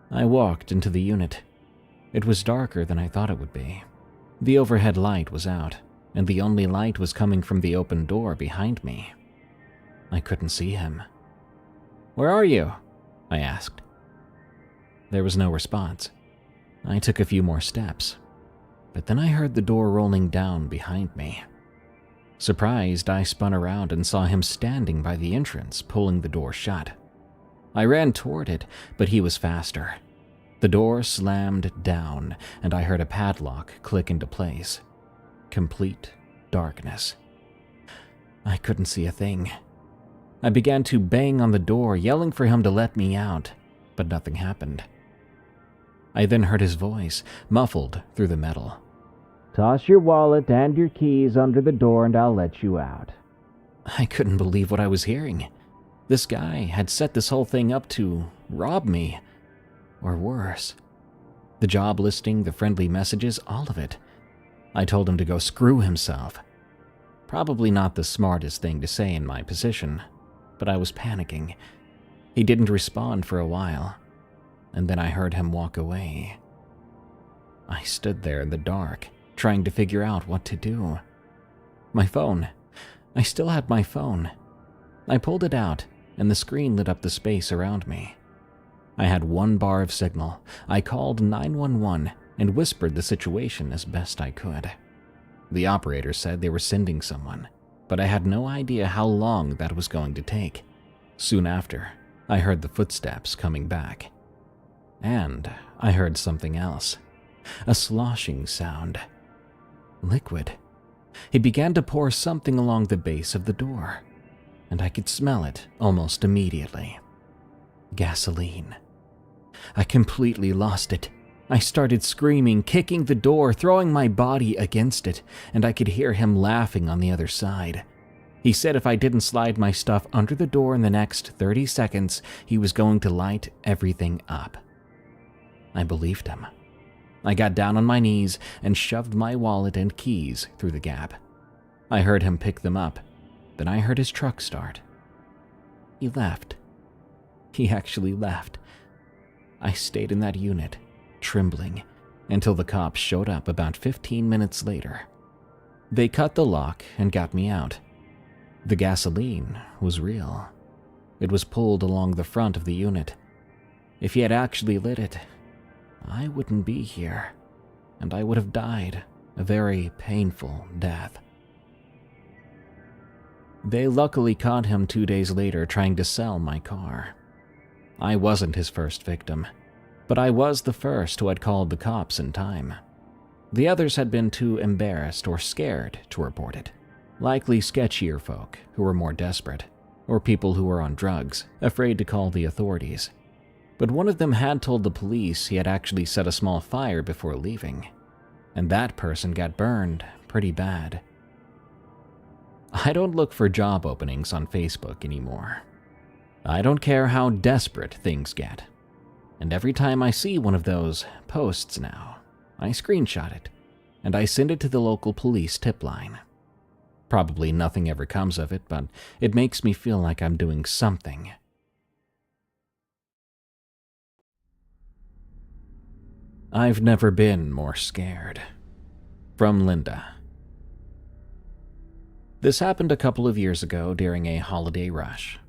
I walked into the unit. It was darker than I thought it would be. The overhead light was out, and the only light was coming from the open door behind me. I couldn't see him. "Where are you?" I asked. There was no response. I took a few more steps, but then I heard the door rolling down behind me. Surprised, I spun around and saw him standing by the entrance, pulling the door shut. I ran toward it, but he was faster. The door slammed down, and I heard a padlock click into place. Complete darkness. I couldn't see a thing. I began to bang on the door, yelling for him to let me out, but nothing happened. I then heard his voice, muffled through the metal. "Toss your wallet and your keys under the door and I'll let you out." I couldn't believe what I was hearing. This guy had set this whole thing up to rob me. Or worse. The job listing, the friendly messages, all of it. I told him to go screw himself. Probably not the smartest thing to say in my position, but I was panicking. He didn't respond for a while, and then I heard him walk away. I stood there in the dark, trying to figure out what to do. My phone. I still had my phone. I pulled it out, and the screen lit up the space around me. I had 1 bar of signal. I called 911 and whispered the situation as best I could. The operator said they were sending someone, but I had no idea how long that was going to take. Soon after, I heard the footsteps coming back. And I heard something else. A sloshing sound. Liquid. He began to pour something along the base of the door, and I could smell it almost immediately. Gasoline. I completely lost it. I started screaming, kicking the door, throwing my body against it, and I could hear him laughing on the other side. He said if I didn't slide my stuff under the door in the next 30 seconds, he was going to light everything up. I believed him. I got down on my knees and shoved my wallet and keys through the gap. I heard him pick them up. Then I heard his truck start. He left. He actually left. I stayed in that unit, trembling, until the cops showed up about 15 minutes later. They cut the lock and got me out. The gasoline was real. It was pulled along the front of the unit. If he had actually lit it, I wouldn't be here, and I would have died a very painful death. They luckily caught him 2 days later trying to sell my car. I wasn't his first victim, but I was the first who had called the cops in time. The others had been too embarrassed or scared to report it. Likely sketchier folk who were more desperate, or people who were on drugs, afraid to call the authorities. But one of them had told the police he had actually set a small fire before leaving, and that person got burned pretty bad. I don't look for job openings on Facebook anymore. I don't care how desperate things get. And every time I see one of those posts now, I screenshot it, and I send it to the local police tip line. Probably nothing ever comes of it, but it makes me feel like I'm doing something. I've never been more scared. From Linda. This happened a couple of years ago during a holiday rush.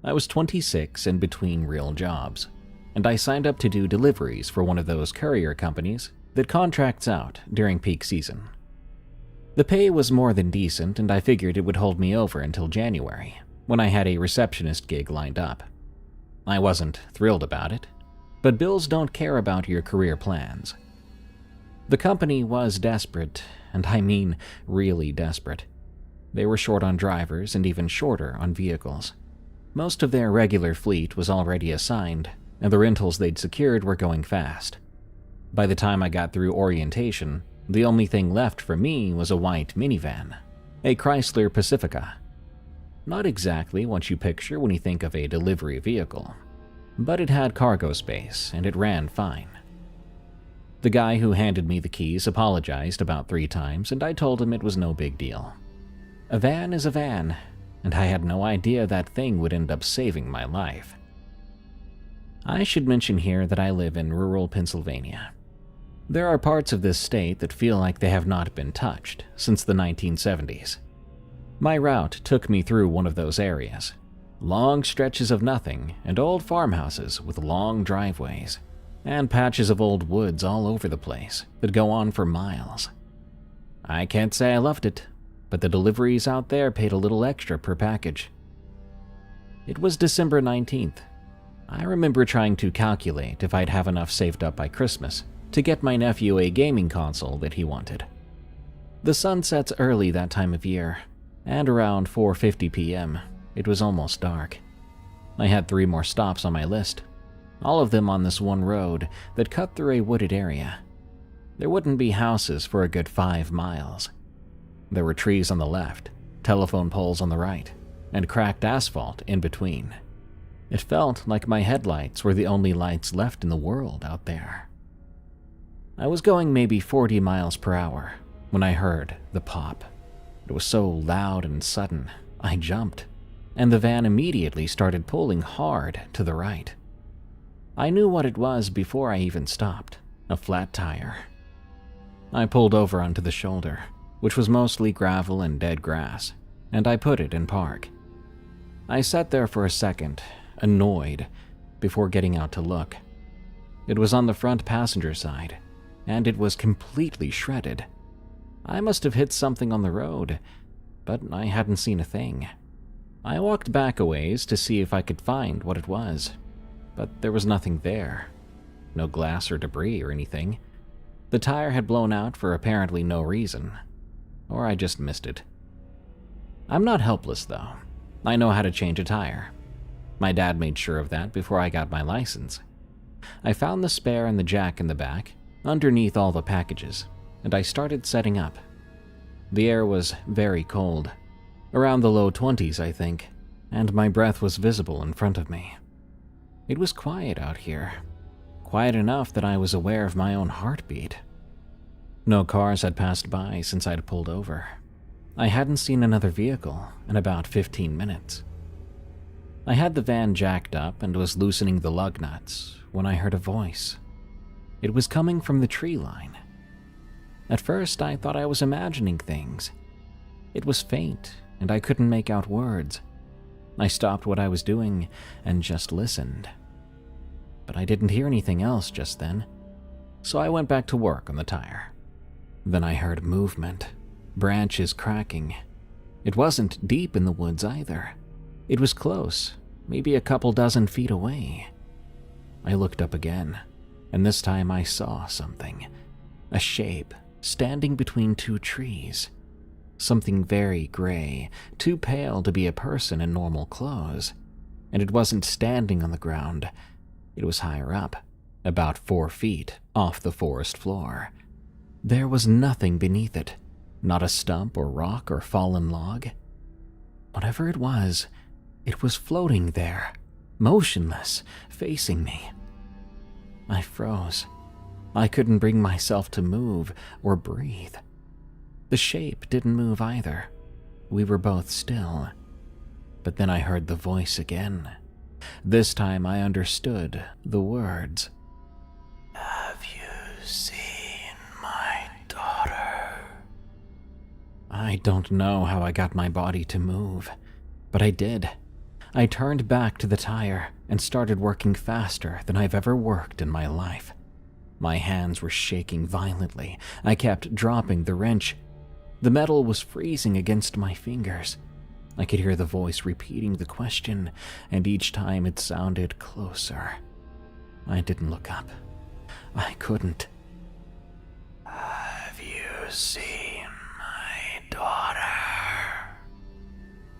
I was 26 and between real jobs, and I signed up to do deliveries for one of those courier companies that contracts out during peak season. The pay was more than decent, and I figured it would hold me over until January, when I had a receptionist gig lined up. I wasn't thrilled about it, but bills don't care about your career plans. The company was desperate, and I mean really desperate. They were short on drivers and even shorter on vehicles. Most of their regular fleet was already assigned, and the rentals they'd secured were going fast. By the time I got through orientation, the only thing left for me was a white minivan, a Chrysler Pacifica. Not exactly what you picture when you think of a delivery vehicle, but it had cargo space and it ran fine. The guy who handed me the keys apologized about 3 times, and I told him it was no big deal. A van is a van, and I had no idea that thing would end up saving my life. I should mention here that I live in rural Pennsylvania. There are parts of this state that feel like they have not been touched since the 1970s. My route took me through one of those areas. Long stretches of nothing and old farmhouses with long driveways, and patches of old woods all over the place that go on for miles. I can't say I loved it, but the deliveries out there paid a little extra per package. It was December 19th. I remember trying to calculate if I'd have enough saved up by Christmas to get my nephew a gaming console that he wanted. The sun sets early that time of year, and around 4:50 p.m., it was almost dark. I had 3 more stops on my list, all of them on this one road that cut through a wooded area. There wouldn't be houses for a good 5 miles. There were trees on the left, telephone poles on the right, and cracked asphalt in between. It felt like my headlights were the only lights left in the world out there. I was going maybe 40 miles per hour when I heard the pop. It was so loud and sudden, I jumped, and the van immediately started pulling hard to the right. I knew what it was before I even stopped, a flat tire. I pulled over onto the shoulder, which was mostly gravel and dead grass, and I put it in park. I sat there for a second, annoyed, before getting out to look. It was on the front passenger side, and it was completely shredded. I must have hit something on the road, but I hadn't seen a thing. I walked back a ways to see if I could find what it was, but there was nothing there. No glass or debris or anything. The tire had blown out for apparently no reason, or I just missed it. I'm not helpless though. I know how to change a tire. My dad made sure of that before I got my license. I found the spare and the jack in the back, underneath all the packages, and I started setting up. The air was very cold, around the low 20s I think, and my breath was visible in front of me. It was quiet out here, quiet enough that I was aware of my own heartbeat. No cars had passed by since I'd pulled over. I hadn't seen another vehicle in about 15 minutes. I had the van jacked up and was loosening the lug nuts when I heard a voice. It was coming from the tree line. At first, I thought I was imagining things. It was faint, and I couldn't make out words. I stopped what I was doing and just listened. But I didn't hear anything else just then, so I went back to work on the tire. Then I heard movement, branches cracking. It wasn't deep in the woods either. It was close, maybe a couple dozen feet away. I looked up again, and this time I saw something. A shape standing between two trees. Something very gray, too pale to be a person in normal clothes. And it wasn't standing on the ground. It was higher up, about 4 feet off the forest floor. There was nothing beneath it, not a stump or rock or fallen log. Whatever it was floating there, motionless, facing me. I froze. I couldn't bring myself to move or breathe. The shape didn't move either. We were both still. But then I heard the voice again. This time I understood the words. "Have you seen my daughter?" I don't know how I got my body to move, but I did. I turned back to the tire and started working faster than I've ever worked in my life. My hands were shaking violently. I kept dropping the wrench. The metal was freezing against my fingers. I could hear the voice repeating the question, and each time it sounded closer. I didn't look up. I couldn't. "Have you seen my daughter?"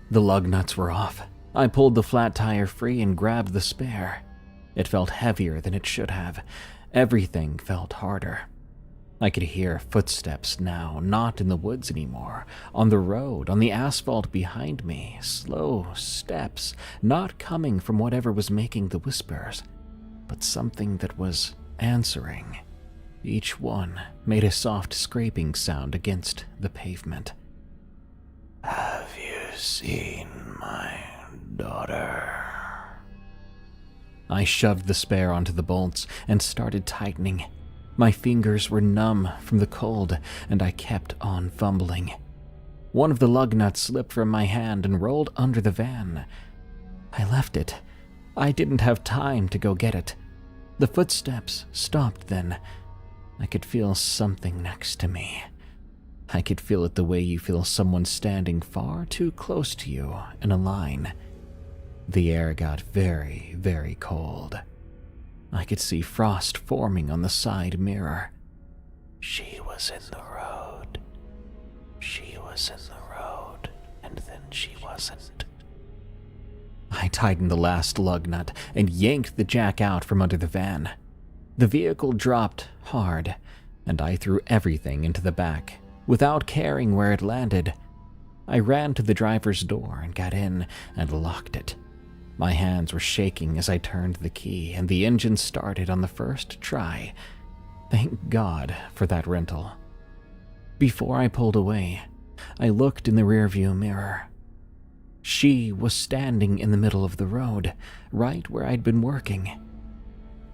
The lug nuts were off. I pulled the flat tire free and grabbed the spare. It felt heavier than it should have. Everything felt harder. I could hear footsteps now, not in the woods anymore, on the road, on the asphalt behind me, slow steps, not coming from whatever was making the whispers, but something that was answering. Each one made a soft scraping sound against the pavement. "Have you seen my daughter?" I shoved the spare onto the bolts and started tightening. My fingers were numb from the cold, and I kept on fumbling. One of the lug nuts slipped from my hand and rolled under the van. I left it. I didn't have time to go get it. The footsteps stopped then. I could feel something next to me. I could feel it the way you feel someone standing far too close to you in a line. The air got very, very cold. I could see frost forming on the side mirror. She was in the road. She was in the road, and then she wasn't. I tightened the last lug nut and yanked the jack out from under the van. The vehicle dropped hard, and I threw everything into the back, without caring where it landed. I ran to the driver's door and got in and locked it. My hands were shaking as I turned the key, and the engine started on the first try. Thank God for that rental. Before I pulled away, I looked in the rearview mirror. She was standing in the middle of the road, right where I'd been working.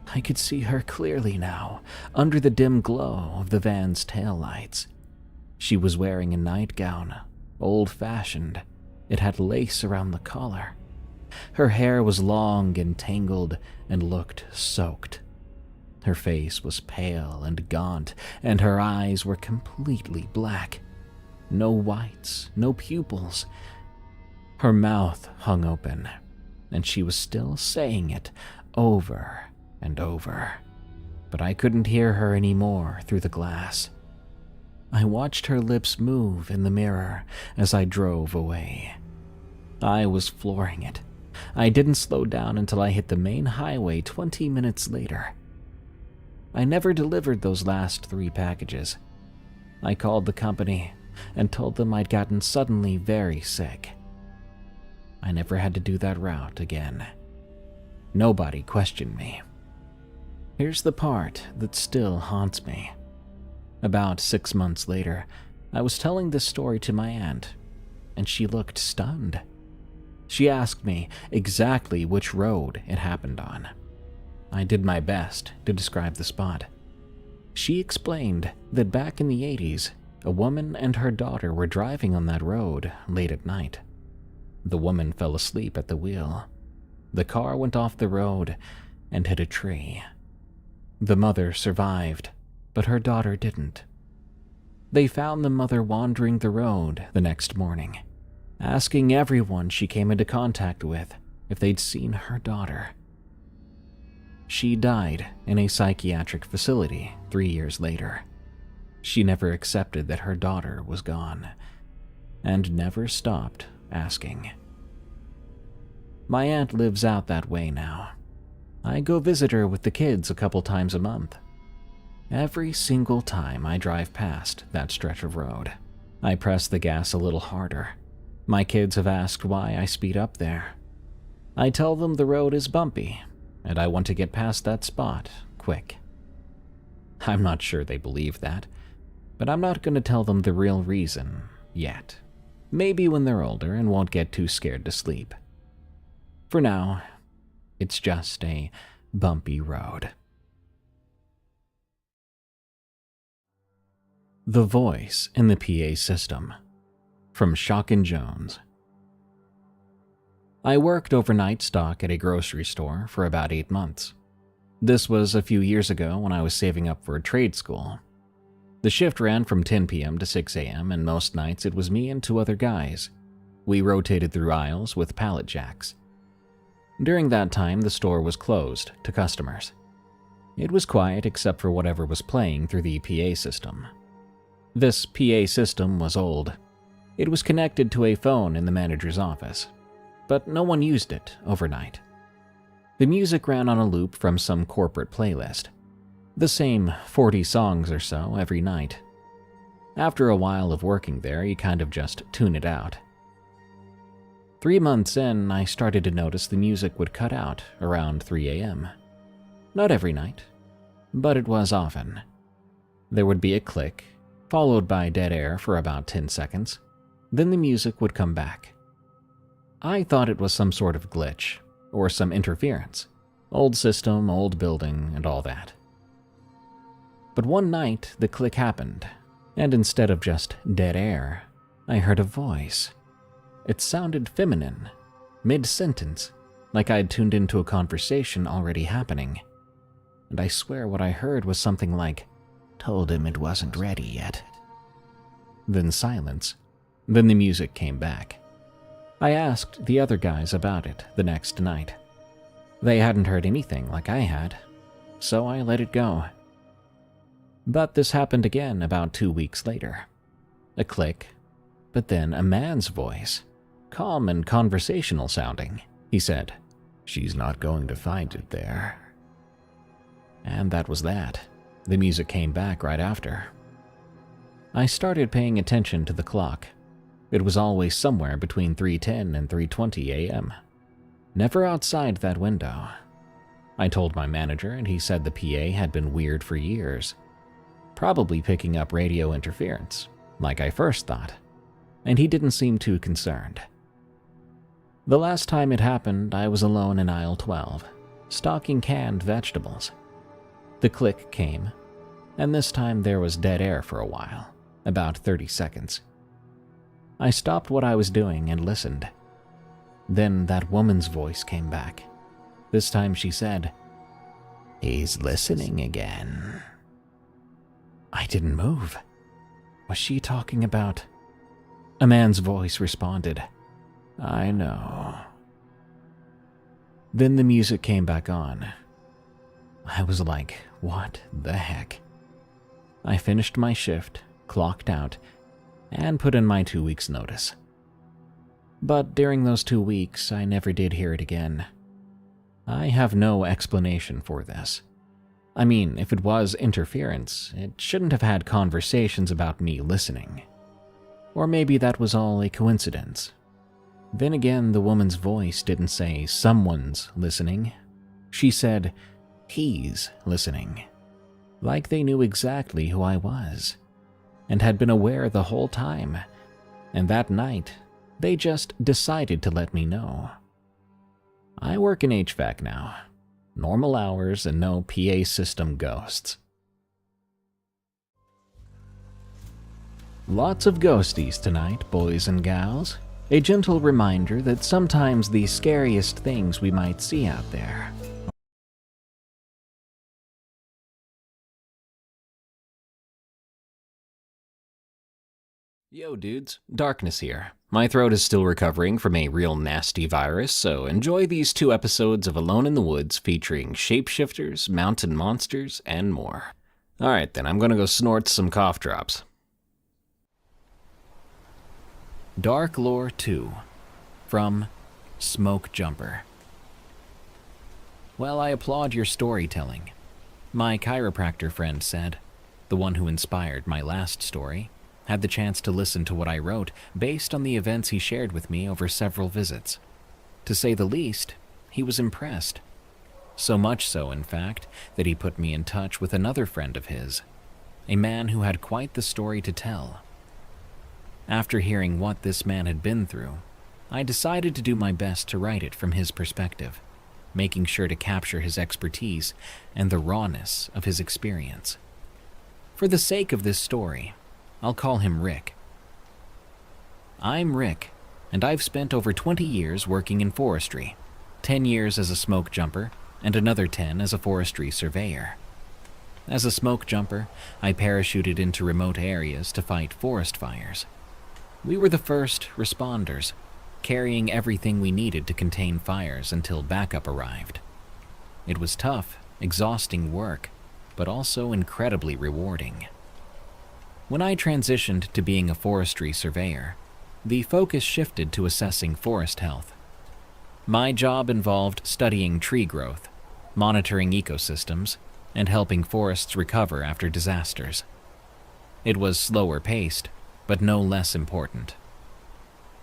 I could see her clearly now, under the dim glow of the van's taillights. She was wearing a nightgown, old-fashioned. It had lace around the collar. Her hair was long and tangled and looked soaked. Her face was pale and gaunt, and her eyes were completely black. No whites, no pupils. Her mouth hung open, and she was still saying it over and over. But I couldn't hear her anymore through the glass. I watched her lips move in the mirror as I drove away. I was flooring it. I didn't slow down until I hit the main highway 20 minutes later. I never delivered those last 3 packages. I called the company and told them I'd gotten suddenly very sick. I never had to do that route again. Nobody questioned me. Here's the part that still haunts me. About 6 months later, I was telling this story to my aunt, and she looked stunned. She asked me exactly which road it happened on. I did my best to describe the spot. She explained that back in the 80s, a woman and her daughter were driving on that road late at night. The woman fell asleep at the wheel. The car went off the road and hit a tree. The mother survived, but her daughter didn't. They found the mother wandering the road the next morning, asking everyone she came into contact with if they'd seen her daughter. She died in a psychiatric facility 3 years later. She never accepted that her daughter was gone, and never stopped asking. My aunt lives out that way now. I go visit her with the kids a couple times a month. Every single time I drive past that stretch of road, I press the gas a little harder. My kids have asked why I speed up there. I tell them the road is bumpy, and I want to get past that spot quick. I'm not sure they believe that, but I'm not going to tell them the real reason yet. Maybe when they're older and won't get too scared to sleep. For now, it's just a bumpy road. The voice in the PA system. From Shock and Jones. I worked overnight stock at a grocery store for about 8 months. This was a few years ago when I was saving up for a trade school. The shift ran from 10 p.m. to 6 a.m., and most nights it was me and 2 other guys. We rotated through aisles with pallet jacks. During that time, the store was closed to customers. It was quiet except for whatever was playing through the PA system. This PA system was old. It was connected to a phone in the manager's office, but no one used it overnight. The music ran on a loop from some corporate playlist, the same 40 songs or so every night. After a while of working there, you kind of just tune it out. 3 months in, I started to notice the music would cut out around 3 a.m. Not every night, but it was often. There would be a click, followed by dead air for about 10 seconds. Then the music would come back. I thought it was some sort of glitch, or some interference. Old system, old building, and all that. But one night, the click happened, and instead of just dead air, I heard a voice. It sounded feminine, mid-sentence, like I'd tuned into a conversation already happening. And I swear what I heard was something like, "Told him it wasn't ready yet." Then silence. Then the music came back. I asked the other guys about it the next night. They hadn't heard anything like I had, so I let it go. But this happened again about 2 weeks later. A click, but then a man's voice, calm and conversational sounding. He said, "She's not going to find it there." And that was that. The music came back right after. I started paying attention to the clock. It was always somewhere between 3:10 and 3:20 a.m. Never outside that window. I told my manager, and he said the PA had been weird for years. Probably picking up radio interference, like I first thought. And he didn't seem too concerned. The last time it happened, I was alone in aisle 12, stocking canned vegetables. The click came, and this time there was dead air for a while, about 30 seconds. I stopped what I was doing and listened. Then that woman's voice came back. This time she said, "He's listening again." I didn't move. Was she talking about... A man's voice responded, "I know." Then the music came back on. I was like, what the heck? I finished my shift, clocked out, and put in my 2 weeks' notice. But during those 2 weeks, I never did hear it again. I have no explanation for this. I mean, if it was interference, it shouldn't have had conversations about me listening. Or maybe that was all a coincidence. Then again, the woman's voice didn't say someone's listening. She said, "He's listening." Like they knew exactly who I was, and had been aware the whole time, and that night, they just decided to let me know. I work in HVAC now. normal hours, and no PA system ghosts. Lots of ghosties tonight, boys and gals. A gentle reminder that sometimes the scariest things we might see out there. Yo dudes, Darkness here. My throat is still recovering from a real nasty virus, so enjoy these 2 episodes of Alone in the Woods featuring shapeshifters, mountain monsters, and more. Alright then, I'm gonna go snort some cough drops. Dark Lore 2 from Smoke Jumper. Well, I applaud your storytelling. My chiropractor friend said, the one who inspired my last story, had the chance to listen to what I wrote based on the events he shared with me over several visits. To say the least, he was impressed. So much so, in fact, that he put me in touch with another friend of his, a man who had quite the story to tell. After hearing what this man had been through, I decided to do my best to write it from his perspective, making sure to capture his expertise and the rawness of his experience. For the sake of this story, I'll call him Rick. I'm Rick, and I've spent over 20 years working in forestry, 10 years as a smoke jumper, and another 10 as a forestry surveyor. As a smoke jumper, I parachuted into remote areas to fight forest fires. We were the first responders, carrying everything we needed to contain fires until backup arrived. It was tough, exhausting work, but also incredibly rewarding. When I transitioned to being a forestry surveyor, the focus shifted to assessing forest health. My job involved studying tree growth, monitoring ecosystems, and helping forests recover after disasters. It was slower paced, but no less important.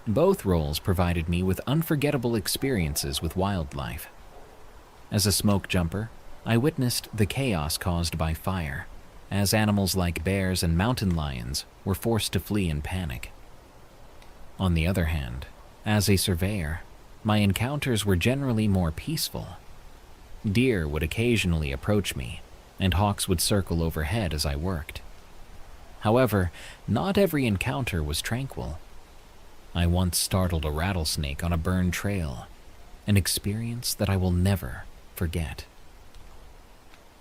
Both roles provided me with unforgettable experiences with wildlife. As a smoke jumper, I witnessed the chaos caused by fire, as animals like bears and mountain lions were forced to flee in panic. On the other hand, as a surveyor, my encounters were generally more peaceful. Deer would occasionally approach me, and hawks would circle overhead as I worked. However, not every encounter was tranquil. I once startled a rattlesnake on a burned trail, an experience that I will never forget.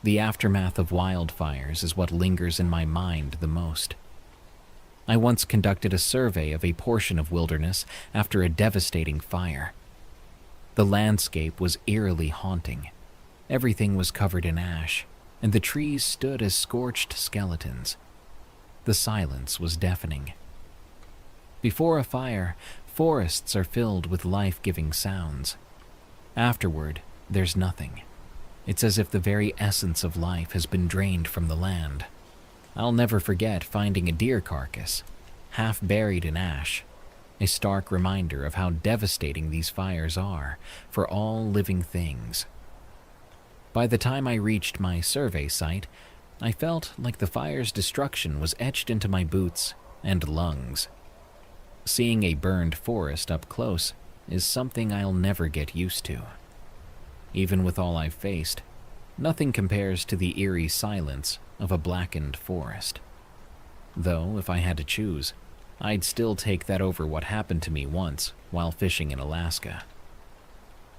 The aftermath of wildfires is what lingers in my mind the most. I once conducted a survey of a portion of wilderness after a devastating fire. The landscape was eerily haunting. Everything was covered in ash, and the trees stood as scorched skeletons. The silence was deafening. Before a fire, forests are filled with life-giving sounds. Afterward, there's nothing. It's as if the very essence of life has been drained from the land. I'll never forget finding a deer carcass, half buried in ash, a stark reminder of how devastating these fires are for all living things. By the time I reached my survey site, I felt like the fire's destruction was etched into my boots and lungs. Seeing a burned forest up close is something I'll never get used to. Even with all I've faced, nothing compares to the eerie silence of a blackened forest. Though, if I had to choose, I'd still take that over what happened to me once while fishing in Alaska.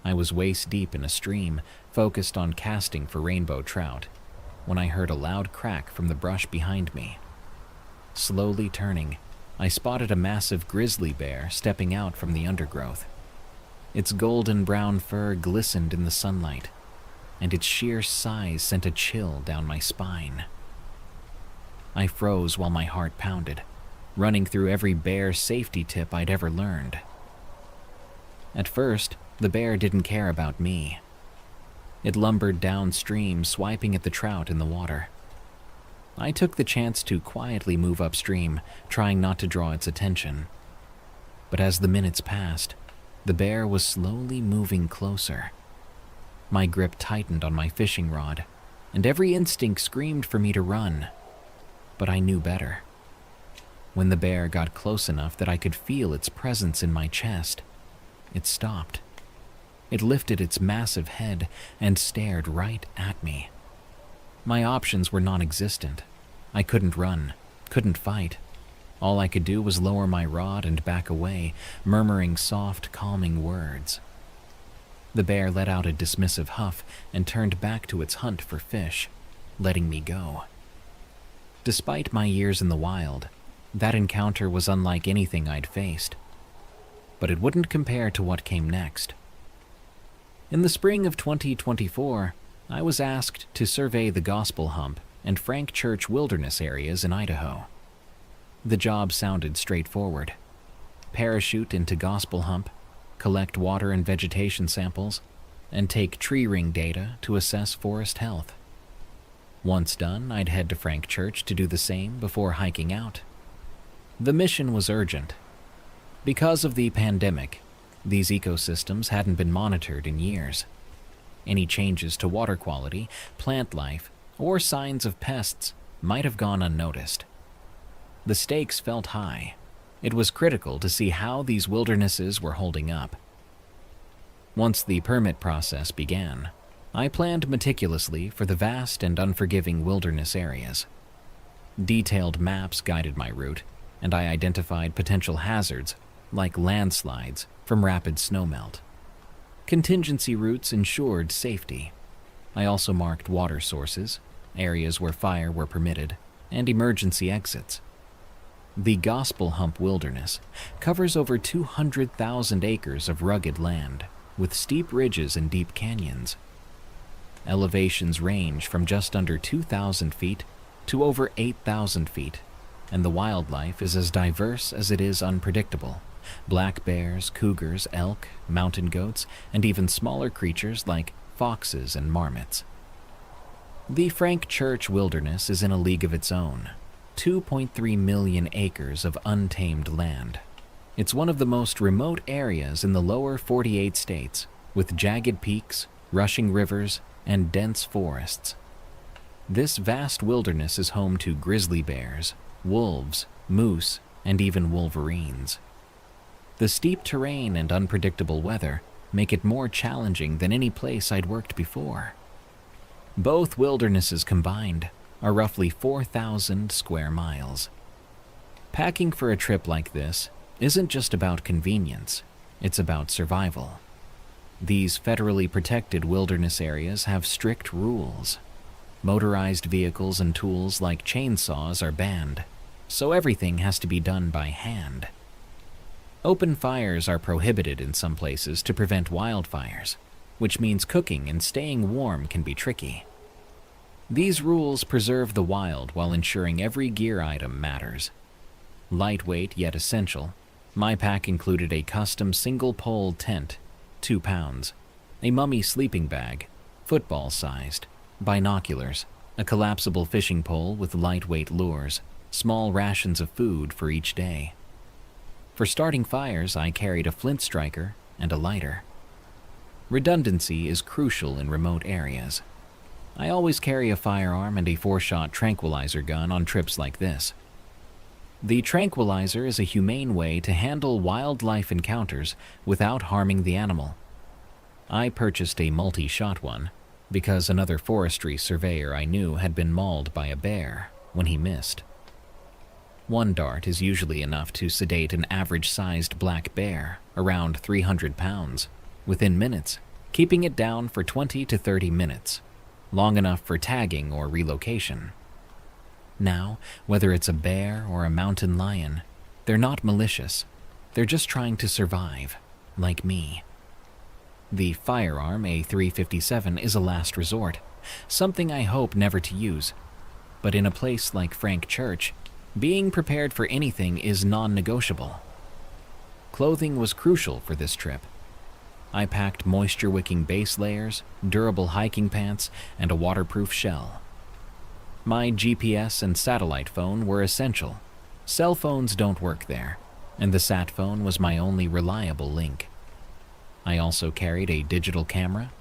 I was waist-deep in a stream, focused on casting for rainbow trout, when I heard a loud crack from the brush behind me. Slowly turning, I spotted a massive grizzly bear stepping out from the undergrowth. Its golden brown fur glistened in the sunlight, and its sheer size sent a chill down my spine. I froze while my heart pounded, running through every bear safety tip I'd ever learned. At first, the bear didn't care about me. It lumbered downstream, swiping at the trout in the water. I took the chance to quietly move upstream, trying not to draw its attention. But as the minutes passed, the bear was slowly moving closer. My grip tightened on my fishing rod, and every instinct screamed for me to run. But I knew better. When the bear got close enough that I could feel its presence in my chest, it stopped. It lifted its massive head and stared right at me. My options were non-existent. I couldn't run, couldn't fight. All I could do was lower my rod and back away, murmuring soft, calming words. The bear let out a dismissive huff and turned back to its hunt for fish, letting me go. Despite my years in the wild, that encounter was unlike anything I'd faced. But it wouldn't compare to what came next. In the spring of 2024, I was asked to survey the Gospel Hump and Frank Church wilderness areas in Idaho. The job sounded straightforward. Parachute into Gospel Hump, collect water and vegetation samples, and take tree ring data to assess forest health. Once done, I'd head to Frank Church to do the same before hiking out. The mission was urgent. Because of the pandemic, these ecosystems hadn't been monitored in years. Any changes to water quality, plant life, or signs of pests might have gone unnoticed. The stakes felt high. It was critical to see how these wildernesses were holding up. Once the permit process began, I planned meticulously for the vast and unforgiving wilderness areas. Detailed maps guided my route, and I identified potential hazards like landslides from rapid snowmelt. Contingency routes ensured safety. I also marked water sources, areas where fire were permitted, and emergency exits. The Gospel Hump Wilderness covers over 200,000 acres of rugged land, with steep ridges and deep canyons. Elevations range from just under 2,000 feet to over 8,000 feet, and the wildlife is as diverse as it is unpredictable. Black bears, cougars, elk, mountain goats, and even smaller creatures like foxes and marmots. The Frank Church Wilderness is in a league of its own. 2.3 million acres of untamed land. It's one of the most remote areas in the lower 48 states, with jagged peaks, rushing rivers, and dense forests. This vast wilderness is home to grizzly bears, wolves, moose, and even wolverines. The steep terrain and unpredictable weather make it more challenging than any place I'd worked before. Both wildernesses combined are roughly 4,000 square miles. Packing for a trip like this isn't just about convenience, it's about survival. These federally protected wilderness areas have strict rules. Motorized vehicles and tools like chainsaws are banned, so everything has to be done by hand. Open fires are prohibited in some places to prevent wildfires, which means cooking and staying warm can be tricky. These rules preserve the wild while ensuring every gear item matters. Lightweight yet essential, my pack included a custom single-pole tent, 2 pounds, a mummy sleeping bag, football-sized, binoculars, a collapsible fishing pole with lightweight lures, small rations of food for each day. For starting fires, I carried a flint striker and a lighter. Redundancy is crucial in remote areas. I always carry a firearm and a 4-shot tranquilizer gun on trips like this. The tranquilizer is a humane way to handle wildlife encounters without harming the animal. I purchased a multi-shot one because another forestry surveyor I knew had been mauled by a bear when he missed. One dart is usually enough to sedate an average-sized black bear, around 300 pounds, within minutes, keeping it down for 20 to 30 minutes. Long enough for tagging or relocation. Now, whether it's a bear or a mountain lion, they're not malicious. They're just trying to survive, like me. The firearm, a .357, is a last resort, something I hope never to use. But in a place like Frank Church, being prepared for anything is non-negotiable. Clothing was crucial for this trip. I packed moisture-wicking base layers, durable hiking pants, and a waterproof shell. My GPS and satellite phone were essential. Cell phones don't work there, and the sat phone was my only reliable link. I also carried a digital camera,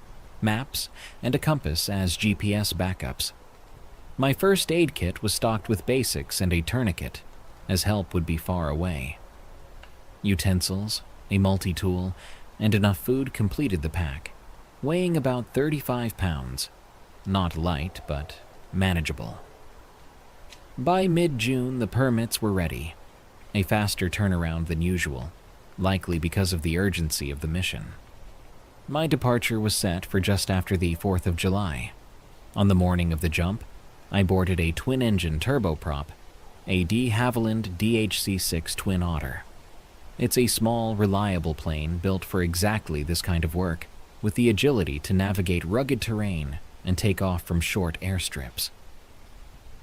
maps, and a compass as GPS backups. My first aid kit was stocked with basics and a tourniquet, as help would be far away. Utensils, a multi-tool, and enough food completed the pack, weighing about 35 pounds. Not light, but manageable. By mid-June, the permits were ready, a faster turnaround than usual, likely because of the urgency of the mission. My departure was set for just after the 4th of July. On the morning of the jump, I boarded a twin-engine turboprop, a de Havilland DHC-6 Twin Otter. It's a small, reliable plane built for exactly this kind of work, with the agility to navigate rugged terrain and take off from short airstrips.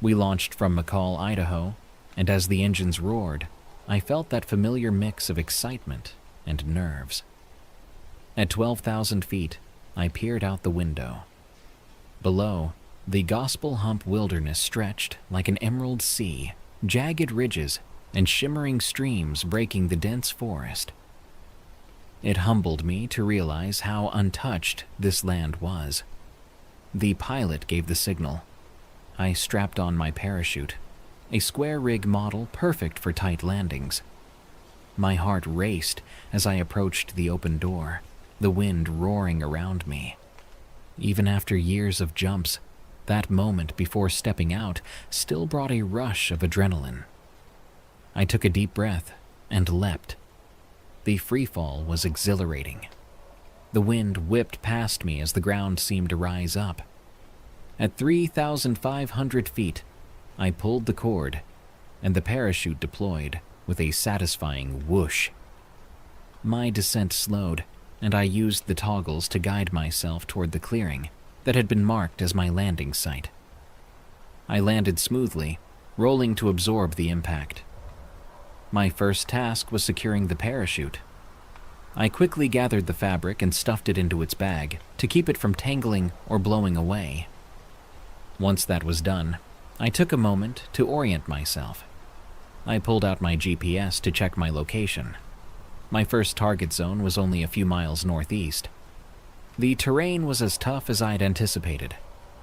We launched from McCall, Idaho, and as the engines roared, I felt that familiar mix of excitement and nerves. At 12,000 feet, I peered out the window. Below, the Gospel Hump wilderness stretched like an emerald sea, jagged ridges and shimmering streams breaking the dense forest. It humbled me to realize how untouched this land was. The pilot gave the signal. I strapped on my parachute, a square rig model perfect for tight landings. My heart raced as I approached the open door, the wind roaring around me. Even after years of jumps, that moment before stepping out still brought a rush of adrenaline. I took a deep breath and leapt. The freefall was exhilarating. The wind whipped past me as the ground seemed to rise up. At 3,500 feet, I pulled the cord, and the parachute deployed with a satisfying whoosh. My descent slowed, and I used the toggles to guide myself toward the clearing that had been marked as my landing site. I landed smoothly, rolling to absorb the impact. My first task was securing the parachute. I quickly gathered the fabric and stuffed it into its bag to keep it from tangling or blowing away. Once that was done, I took a moment to orient myself. I pulled out my GPS to check my location. My first target zone was only a few miles northeast. The terrain was as tough as I'd anticipated.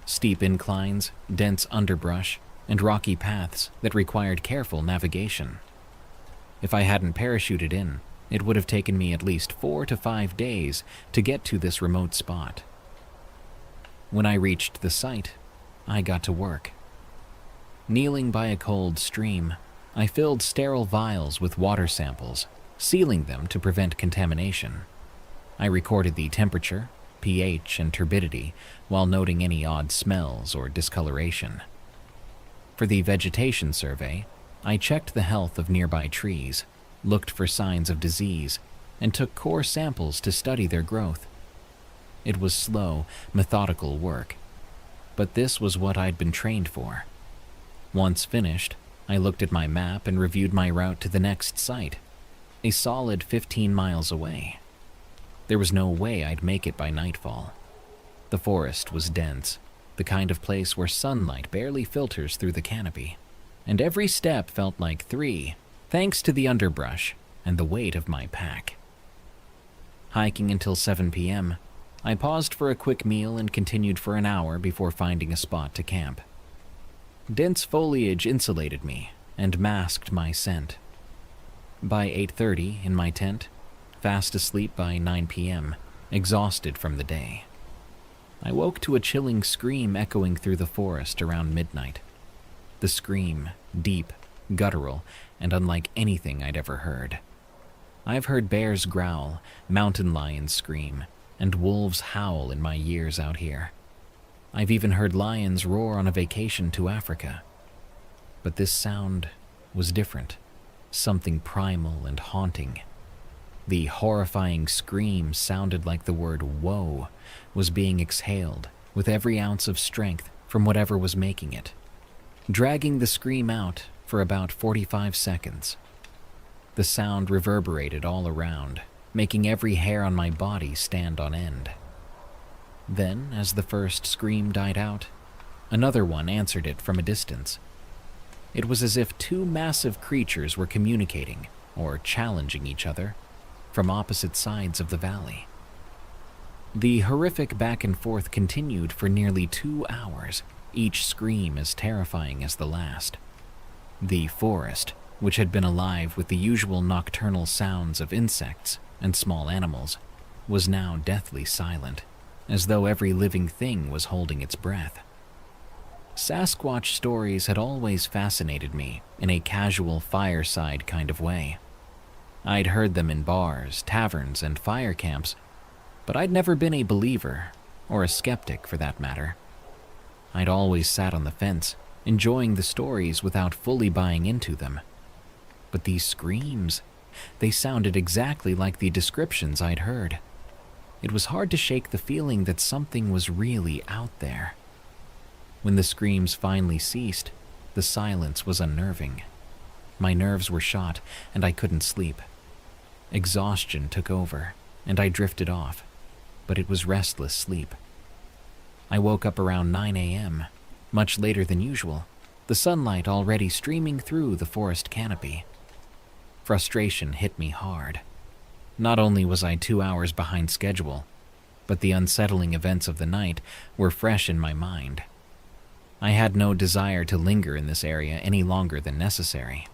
Steep inclines, dense underbrush, and rocky paths that required careful navigation. If I hadn't parachuted in, it would have taken me at least 4 to 5 days to get to this remote spot. When I reached the site, I got to work. Kneeling by a cold stream, I filled sterile vials with water samples, sealing them to prevent contamination. I recorded the temperature, pH, and turbidity while noting any odd smells or discoloration. For the vegetation survey, I checked the health of nearby trees, looked for signs of disease, and took core samples to study their growth. It was slow, methodical work, but this was what I'd been trained for. Once finished, I looked at my map and reviewed my route to the next site, a solid 15 miles away. There was no way I'd make it by nightfall. The forest was dense, the kind of place where sunlight barely filters through the canopy, and every step felt like 3, thanks to the underbrush and the weight of my pack. Hiking until 7 p.m., I paused for a quick meal and continued for an hour before finding a spot to camp. Dense foliage insulated me and masked my scent. By 8:30 in my tent, fast asleep by 9 p.m., exhausted from the day. I woke to a chilling scream echoing through the forest around midnight. The scream, deep, guttural, and unlike anything I'd ever heard. I've heard bears growl, mountain lions scream, and wolves howl in my years out here. I've even heard lions roar on a vacation to Africa. But this sound was different, something primal and haunting. The horrifying scream sounded like the word "woe" was being exhaled with every ounce of strength from whatever was making it, dragging the scream out for about 45 seconds. The sound reverberated all around, making every hair on my body stand on end. Then, as the first scream died out, another one answered it from a distance. It was as if 2 massive creatures were communicating, or challenging each other, from opposite sides of the valley. The horrific back and forth continued for nearly 2 hours, each scream as terrifying as the last. The forest, which had been alive with the usual nocturnal sounds of insects and small animals, was now deathly silent, as though every living thing was holding its breath. Sasquatch stories had always fascinated me in a casual fireside kind of way. I'd heard them in bars, taverns, and fire camps, but I'd never been a believer, or a skeptic for that matter. I'd always sat on the fence, enjoying the stories without fully buying into them. But these screams, they sounded exactly like the descriptions I'd heard. It was hard to shake the feeling that something was really out there. When the screams finally ceased, the silence was unnerving. My nerves were shot, and I couldn't sleep. Exhaustion took over, and I drifted off, but it was restless sleep. I woke up around 9 a.m., much later than usual, the sunlight already streaming through the forest canopy. Frustration hit me hard. Not only was I 2 hours behind schedule, but the unsettling events of the night were fresh in my mind. I had no desire to linger in this area any longer than necessary.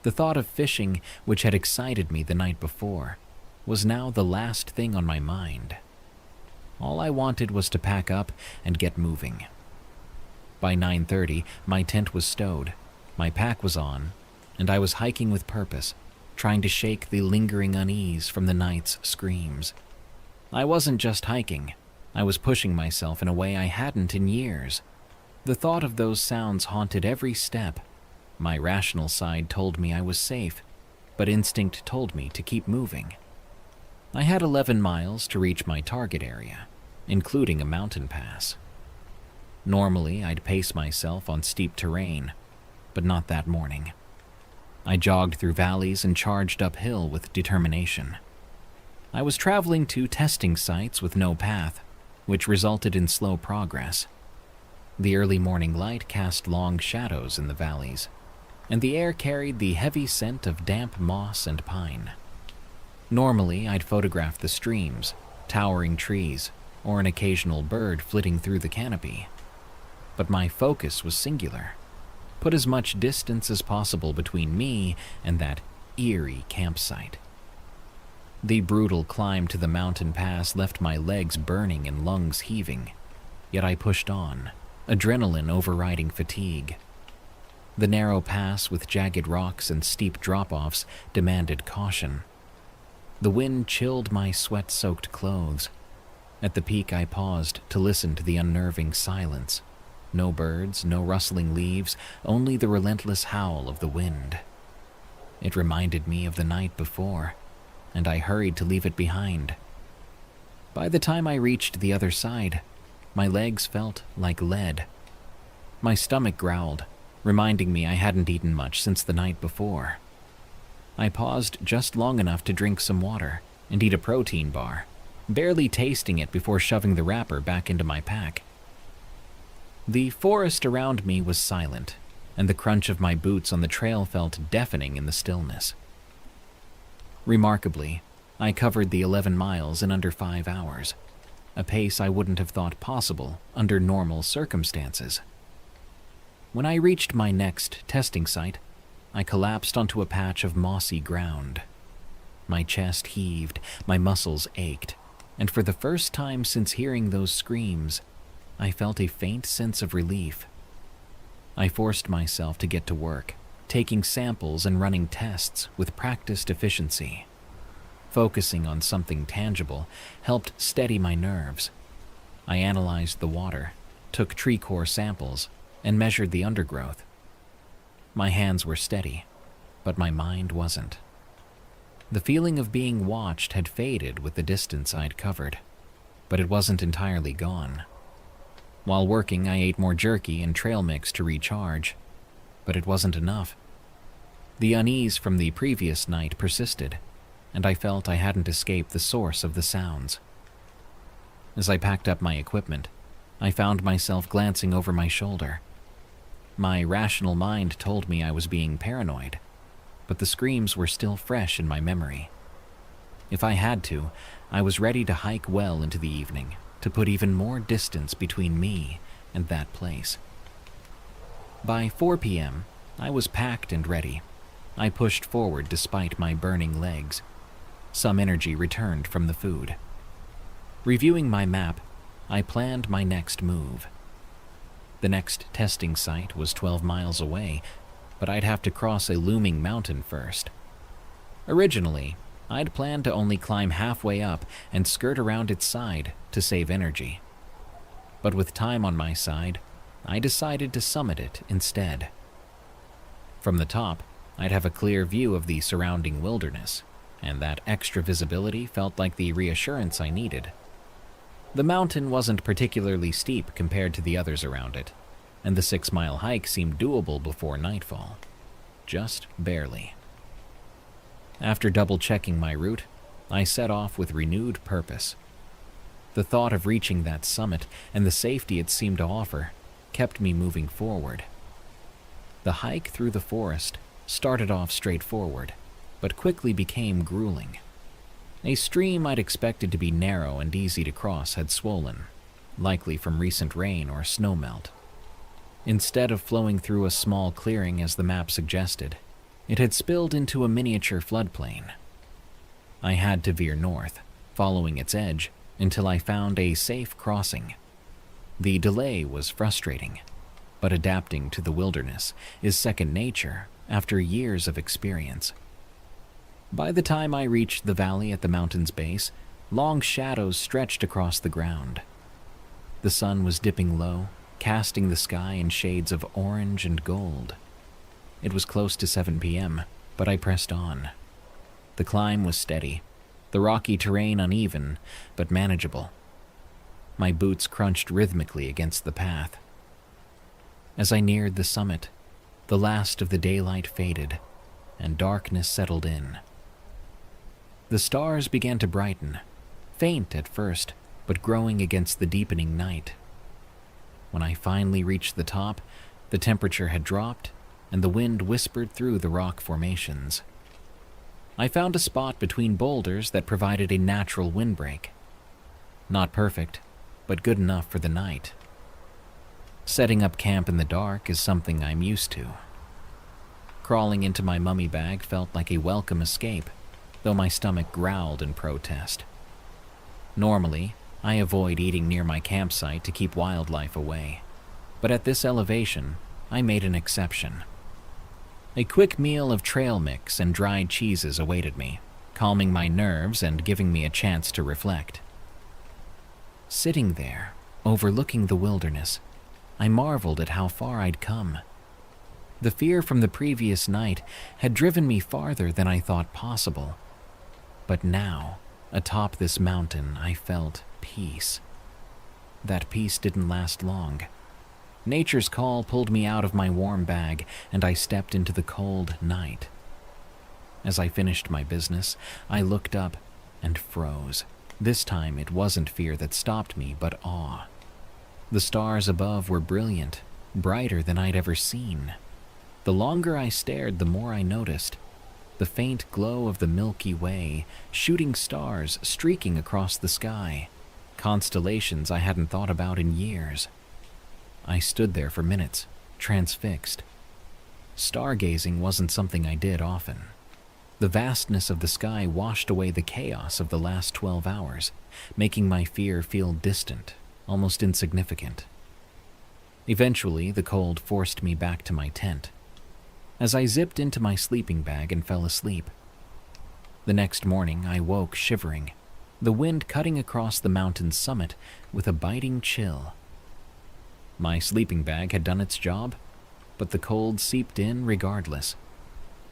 The thought of fishing, which had excited me the night before, was now the last thing on my mind. All I wanted was to pack up and get moving. By 9:30, my tent was stowed, my pack was on, and I was hiking with purpose, trying to shake the lingering unease from the night's screams. I wasn't just hiking, I was pushing myself in a way I hadn't in years. The thought of those sounds haunted every step. My rational side told me I was safe, but instinct told me to keep moving. I had 11 miles to reach my target area, including a mountain pass. Normally, I'd pace myself on steep terrain, but not that morning. I jogged through valleys and charged uphill with determination. I was traveling to testing sites with no path, which resulted in slow progress. The early morning light cast long shadows in the valleys, and the air carried the heavy scent of damp moss and pine. Normally, I'd photograph the streams, towering trees, or an occasional bird flitting through the canopy. But my focus was singular. Put as much distance as possible between me and that eerie campsite. The brutal climb to the mountain pass left my legs burning and lungs heaving, yet I pushed on, adrenaline overriding fatigue. The narrow pass with jagged rocks and steep drop-offs demanded caution. The wind chilled my sweat-soaked clothes. At the peak, I paused to listen to the unnerving silence. No birds, no rustling leaves, only the relentless howl of the wind. It reminded me of the night before, and I hurried to leave it behind. By the time I reached the other side, my legs felt like lead. My stomach growled, reminding me I hadn't eaten much since the night before. I paused just long enough to drink some water and eat a protein bar, barely tasting it before shoving the wrapper back into my pack. The forest around me was silent, and the crunch of my boots on the trail felt deafening in the stillness. Remarkably, I covered the 11 miles in under 5 hours, a pace I wouldn't have thought possible under normal circumstances. When I reached my next testing site, I collapsed onto a patch of mossy ground. My chest heaved, my muscles ached, and for the first time since hearing those screams, I felt a faint sense of relief. I forced myself to get to work, taking samples and running tests with practiced efficiency. Focusing on something tangible helped steady my nerves. I analyzed the water, took tree core samples, and measured the undergrowth. My hands were steady, but my mind wasn't. The feeling of being watched had faded with the distance I'd covered, but it wasn't entirely gone. While working, I ate more jerky and trail mix to recharge, but it wasn't enough. The unease from the previous night persisted, and I felt I hadn't escaped the source of the sounds. As I packed up my equipment, I found myself glancing over my shoulder. My rational mind told me I was being paranoid, but the screams were still fresh in my memory. If I had to, I was ready to hike well into the evening to put even more distance between me and that place. By 4 p.m., I was packed and ready. I pushed forward despite my burning legs. some energy returned from the food. Reviewing my map, I planned my next move. The next testing site was 12 miles away, but I'd have to cross a looming mountain first. Originally, I'd planned to only climb halfway up and skirt around its side to save energy. But with time on my side, I decided to summit it instead. From the top, I'd have a clear view of the surrounding wilderness, and that extra visibility felt like the reassurance I needed. The mountain wasn't particularly steep compared to the others around it, and the 6-mile hike seemed doable before nightfall. Just barely. After double-checking my route, I set off with renewed purpose. The thought of reaching that summit and the safety it seemed to offer kept me moving forward. The hike through the forest started off straightforward, but quickly became grueling. A stream I'd expected to be narrow and easy to cross had swollen, likely from recent rain or snowmelt. Instead of flowing through a small clearing as the map suggested, it had spilled into a miniature floodplain. I had to veer north, following its edge, until I found a safe crossing. The delay was frustrating, but adapting to the wilderness is second nature after years of experience. By the time I reached the valley at the mountain's base, long shadows stretched across the ground. The sun was dipping low, casting the sky in shades of orange and gold. It was close to 7 p.m., but I pressed on. The climb was steady, the rocky terrain uneven, but manageable. My boots crunched rhythmically against the path. As I neared the summit, the last of the daylight faded, and darkness settled in. The stars began to brighten, faint at first, but growing against the deepening night. When I finally reached the top, the temperature had dropped, and the wind whispered through the rock formations. I found a spot between boulders that provided a natural windbreak. Not perfect, but good enough for the night. Setting up camp in the dark is something I'm used to. Crawling into my mummy bag felt like a welcome escape, though my stomach growled in protest. Normally, I avoid eating near my campsite to keep wildlife away, but at this elevation, I made an exception. A quick meal of trail mix and dried cheeses awaited me, calming my nerves and giving me a chance to reflect. Sitting there, overlooking the wilderness, I marveled at how far I'd come. The fear from the previous night had driven me farther than I thought possible. But now, atop this mountain, I felt peace. That peace didn't last long. Nature's call pulled me out of my warm bag, and I stepped into the cold night. As I finished my business, I looked up and froze. This time it wasn't fear that stopped me, but awe. The stars above were brilliant, brighter than I'd ever seen. The longer I stared, the more I noticed. The faint glow of the Milky Way, shooting stars streaking across the sky, constellations I hadn't thought about in years. I stood there for minutes, transfixed. Stargazing wasn't something I did often. The vastness of the sky washed away the chaos of the last 12 hours, making my fear feel distant, almost insignificant. Eventually, the cold forced me back to my tent. As I zipped into my sleeping bag and fell asleep. The next morning, I woke shivering, the wind cutting across the mountain's summit with a biting chill. My sleeping bag had done its job, but the cold seeped in regardless.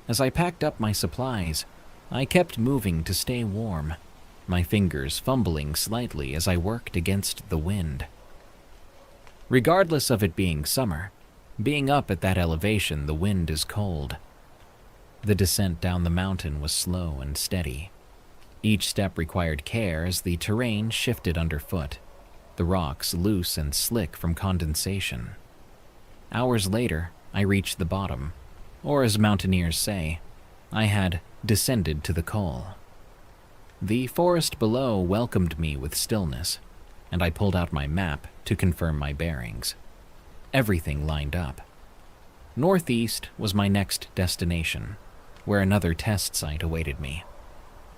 As I packed up my supplies, I kept moving to stay warm, my fingers fumbling slightly as I worked against the wind. Regardless of it being summer, being up at that elevation, the wind is cold. The descent down the mountain was slow and steady. Each step required care as the terrain shifted underfoot, the rocks loose and slick from condensation. Hours later, I reached the bottom, or as mountaineers say, I had descended to the col. The forest below welcomed me with stillness, and I pulled out my map to confirm my bearings. Everything lined up. Northeast was my next destination, where another test site awaited me.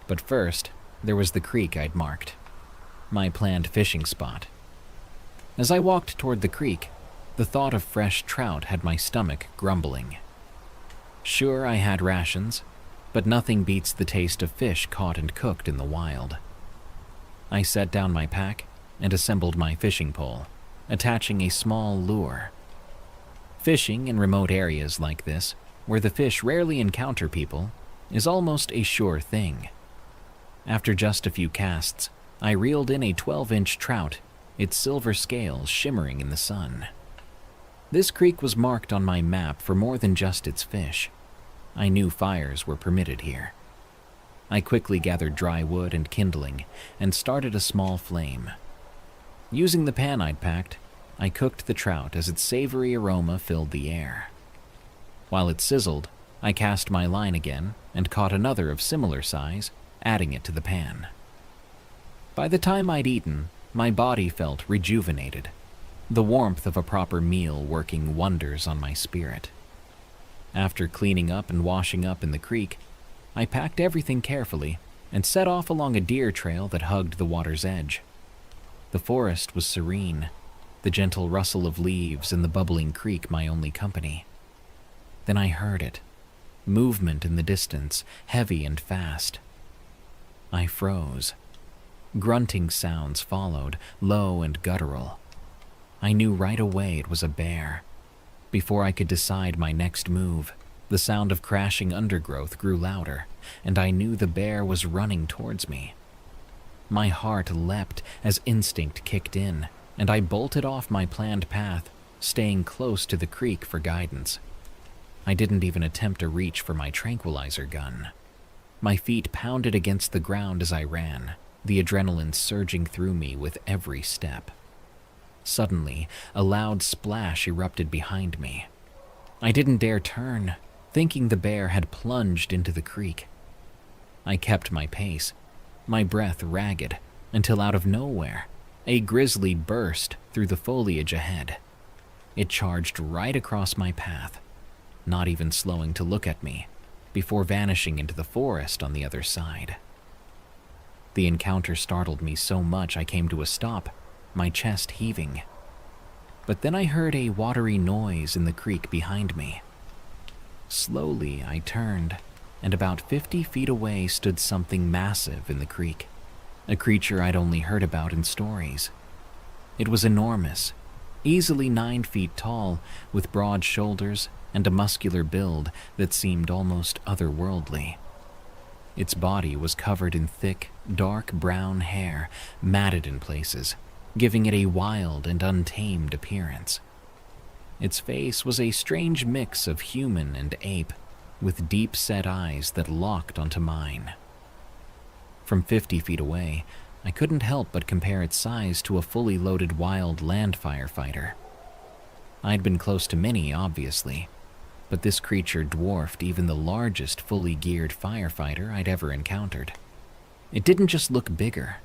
But first, there was the creek I'd marked, my planned fishing spot. As I walked toward the creek, the thought of fresh trout had my stomach grumbling. Sure, I had rations, but nothing beats the taste of fish caught and cooked in the wild. I set down my pack and assembled my fishing pole, attaching a small lure. Fishing in remote areas like this, where the fish rarely encounter people, is almost a sure thing. After just a few casts, I reeled in a 12-inch trout, its silver scales shimmering in the sun. This creek was marked on my map for more than just its fish. I knew fires were permitted here. I quickly gathered dry wood and kindling and started a small flame. Using the pan I'd packed, I cooked the trout as its savory aroma filled the air. While it sizzled, I cast my line again and caught another of similar size, adding it to the pan. By the time I'd eaten, my body felt rejuvenated, the warmth of a proper meal working wonders on my spirit. After cleaning up and washing up in the creek, I packed everything carefully and set off along a deer trail that hugged the water's edge. The forest was serene, the gentle rustle of leaves and the bubbling creek my only company. Then I heard it, movement in the distance, heavy and fast. I froze. Grunting sounds followed, low and guttural. I knew right away it was a bear. Before I could decide my next move, the sound of crashing undergrowth grew louder, and I knew the bear was running towards me. My heart leapt as instinct kicked in, and I bolted off my planned path, staying close to the creek for guidance. I didn't even attempt to reach for my tranquilizer gun. My feet pounded against the ground as I ran, the adrenaline surging through me with every step. Suddenly, a loud splash erupted behind me. I didn't dare turn, thinking the bear had plunged into the creek. I kept my pace, my breath ragged, until out of nowhere, a grizzly burst through the foliage ahead. It charged right across my path, not even slowing to look at me, before vanishing into the forest on the other side. The encounter startled me so much I came to a stop, my chest heaving. But then I heard a watery noise in the creek behind me. Slowly I turned, and about 50 feet away stood something massive in the creek, a creature I'd only heard about in stories. It was enormous, easily 9 feet tall, with broad shoulders and a muscular build that seemed almost otherworldly. Its body was covered in thick, dark brown hair, matted in places, giving it a wild and untamed appearance. Its face was a strange mix of human and ape, with deep-set eyes that locked onto mine. From 50 feet away, I couldn't help but compare its size to a fully loaded wild land firefighter. I'd been close to many, obviously, but this creature dwarfed even the largest fully geared firefighter I'd ever encountered. It didn't just look bigger.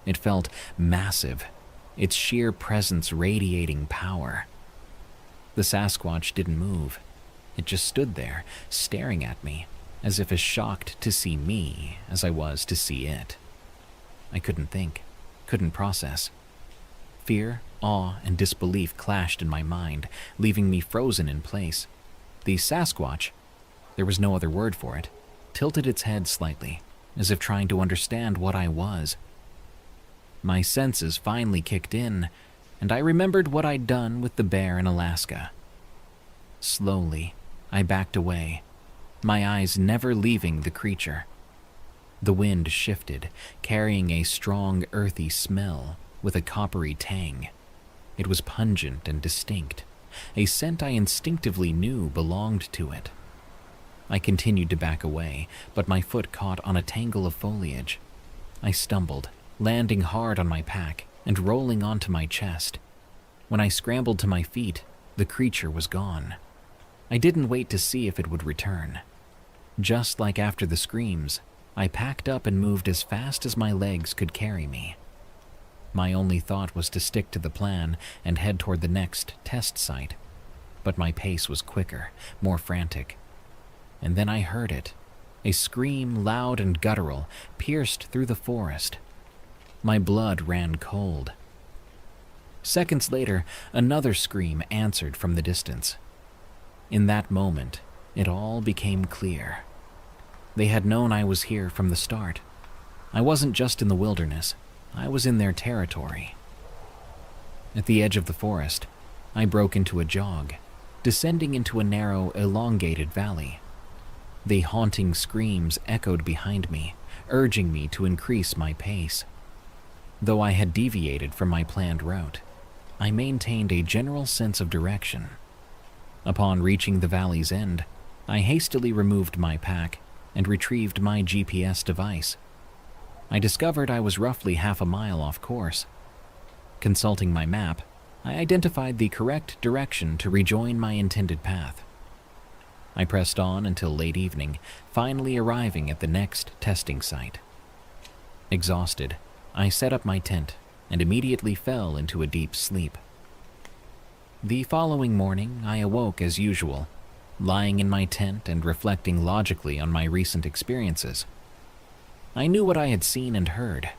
It felt massive, its sheer presence radiating power. The Sasquatch didn't move. It just stood there, staring at me, as if as shocked to see me as I was to see it. I couldn't think, couldn't process. Fear, awe, and disbelief clashed in my mind, leaving me frozen in place. The Sasquatch, there was no other word for it, tilted its head slightly, as if trying to understand what I was. My senses finally kicked in, and I remembered what I'd done with the bear in Alaska. Slowly, I backed away, my eyes never leaving the creature. The wind shifted, carrying a strong, earthy smell with a coppery tang. It was pungent and distinct, a scent I instinctively knew belonged to it. I continued to back away, but my foot caught on a tangle of foliage. I stumbled, landing hard on my pack and rolling onto my chest. When I scrambled to my feet, the creature was gone. I didn't wait to see if it would return. Just like after the screams, I packed up and moved as fast as my legs could carry me. My only thought was to stick to the plan and head toward the next test site, but my pace was quicker, more frantic. And then I heard it, A scream, loud and guttural, pierced through the forest. My blood ran cold. Seconds later, another scream answered from the distance. In that moment, it all became clear. They had known I was here from the start. I wasn't just in the wilderness, I was in their territory. At the edge of the forest, I broke into a jog, descending into a narrow, elongated valley. The haunting screams echoed behind me, urging me to increase my pace. Though I had deviated from my planned route, I maintained a general sense of direction. Upon reaching the valley's end, I hastily removed my pack and retrieved my GPS device. I discovered I was roughly half a mile off course. Consulting my map, I identified the correct direction to rejoin my intended path. I pressed on until late evening, finally arriving at the next testing site. Exhausted, I set up my tent and immediately fell into a deep sleep. The following morning, I awoke as usual, lying in my tent and reflecting logically on my recent experiences. I knew what I had seen and heard.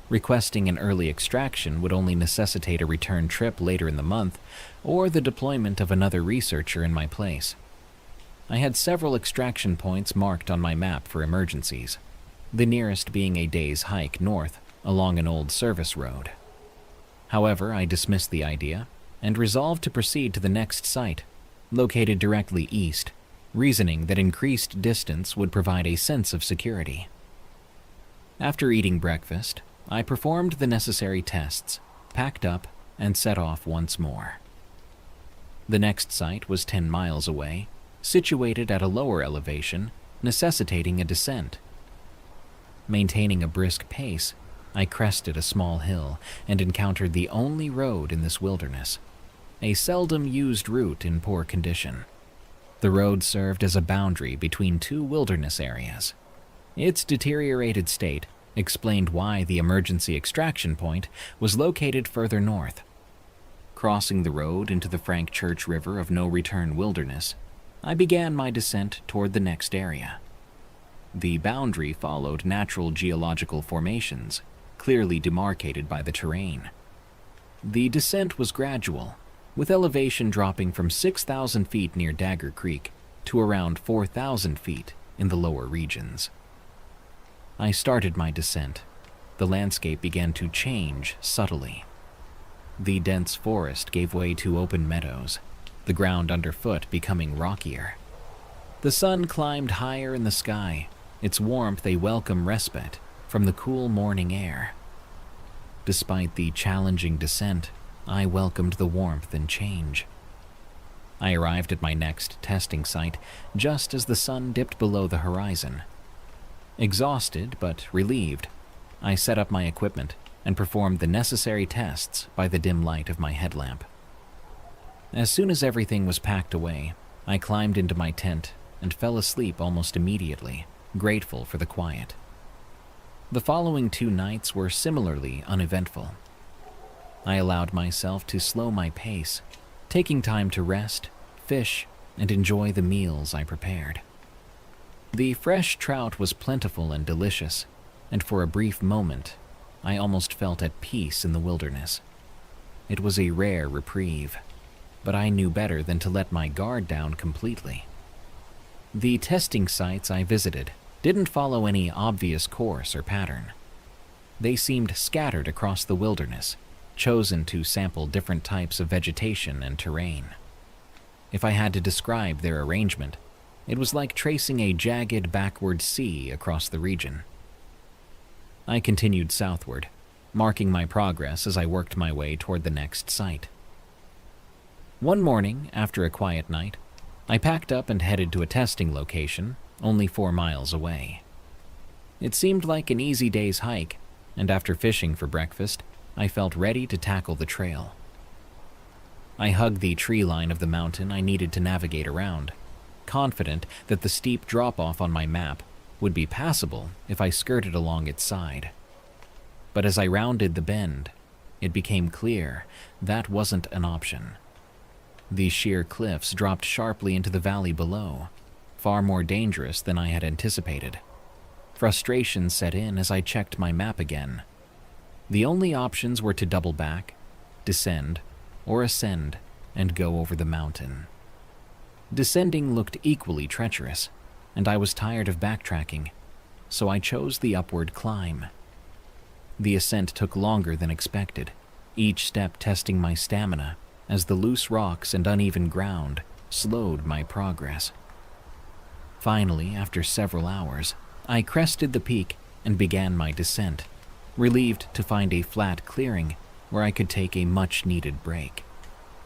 Requesting an early extraction would only necessitate a return trip later in the month or the deployment of another researcher in my place. I had several extraction points marked on my map for emergencies, the nearest being a day's hike north along an old service road. However, I dismissed the idea and resolved to proceed to the next site, located directly east, reasoning that increased distance would provide a sense of security. After eating breakfast, I performed the necessary tests, packed up, and set off once more. The next site was 10 miles away, situated at a lower elevation, necessitating a descent. Maintaining a brisk pace, I crested a small hill and encountered the only road in this wilderness, a seldom used route in poor condition. The road served as a boundary between two wilderness areas. Its deteriorated state explained why the emergency extraction point was located further north. Crossing the road into the Frank Church River of No Return wilderness, I began my descent toward the next area. The boundary followed natural geological formations, clearly demarcated by the terrain. The descent was gradual, with elevation dropping from 6,000 feet near Dagger Creek to around 4,000 feet in the lower regions. I started my descent. The landscape began to change subtly. The dense forest gave way to open meadows, the ground underfoot becoming rockier. The sun climbed higher in the sky, its warmth a welcome respite from the cool morning air. Despite the challenging descent, I welcomed the warmth and change. I arrived at my next testing site just as the sun dipped below the horizon. Exhausted but relieved, I set up my equipment and performed the necessary tests by the dim light of my headlamp. As soon as everything was packed away, I climbed into my tent and fell asleep almost immediately, grateful for the quiet. The following 2 nights were similarly uneventful. I allowed myself to slow my pace, taking time to rest, fish, and enjoy the meals I prepared. The fresh trout was plentiful and delicious, and for a brief moment, I almost felt at peace in the wilderness. It was a rare reprieve, but I knew better than to let my guard down completely. The testing sites I visited didn't follow any obvious course or pattern. They seemed scattered across the wilderness, chosen to sample different types of vegetation and terrain. If I had to describe their arrangement, it was like tracing a jagged backward sea across the region. I continued southward, marking my progress as I worked my way toward the next site. One morning, after a quiet night, I packed up and headed to a testing location only 4 miles away. It seemed like an easy day's hike, and after fishing for breakfast, I felt ready to tackle the trail. I hugged the tree line of the mountain I needed to navigate around, confident that the steep drop-off on my map would be passable if I skirted along its side. But as I rounded the bend, it became clear that wasn't an option. The sheer cliffs dropped sharply into the valley below, far more dangerous than I had anticipated. Frustration set in as I checked my map again. The only options were to double back, descend, or ascend and go over the mountain. Descending looked equally treacherous, and I was tired of backtracking, so I chose the upward climb. The ascent took longer than expected, each step testing my stamina as the loose rocks and uneven ground slowed my progress. Finally, after several hours, I crested the peak and began my descent, relieved to find a flat clearing where I could take a much-needed break.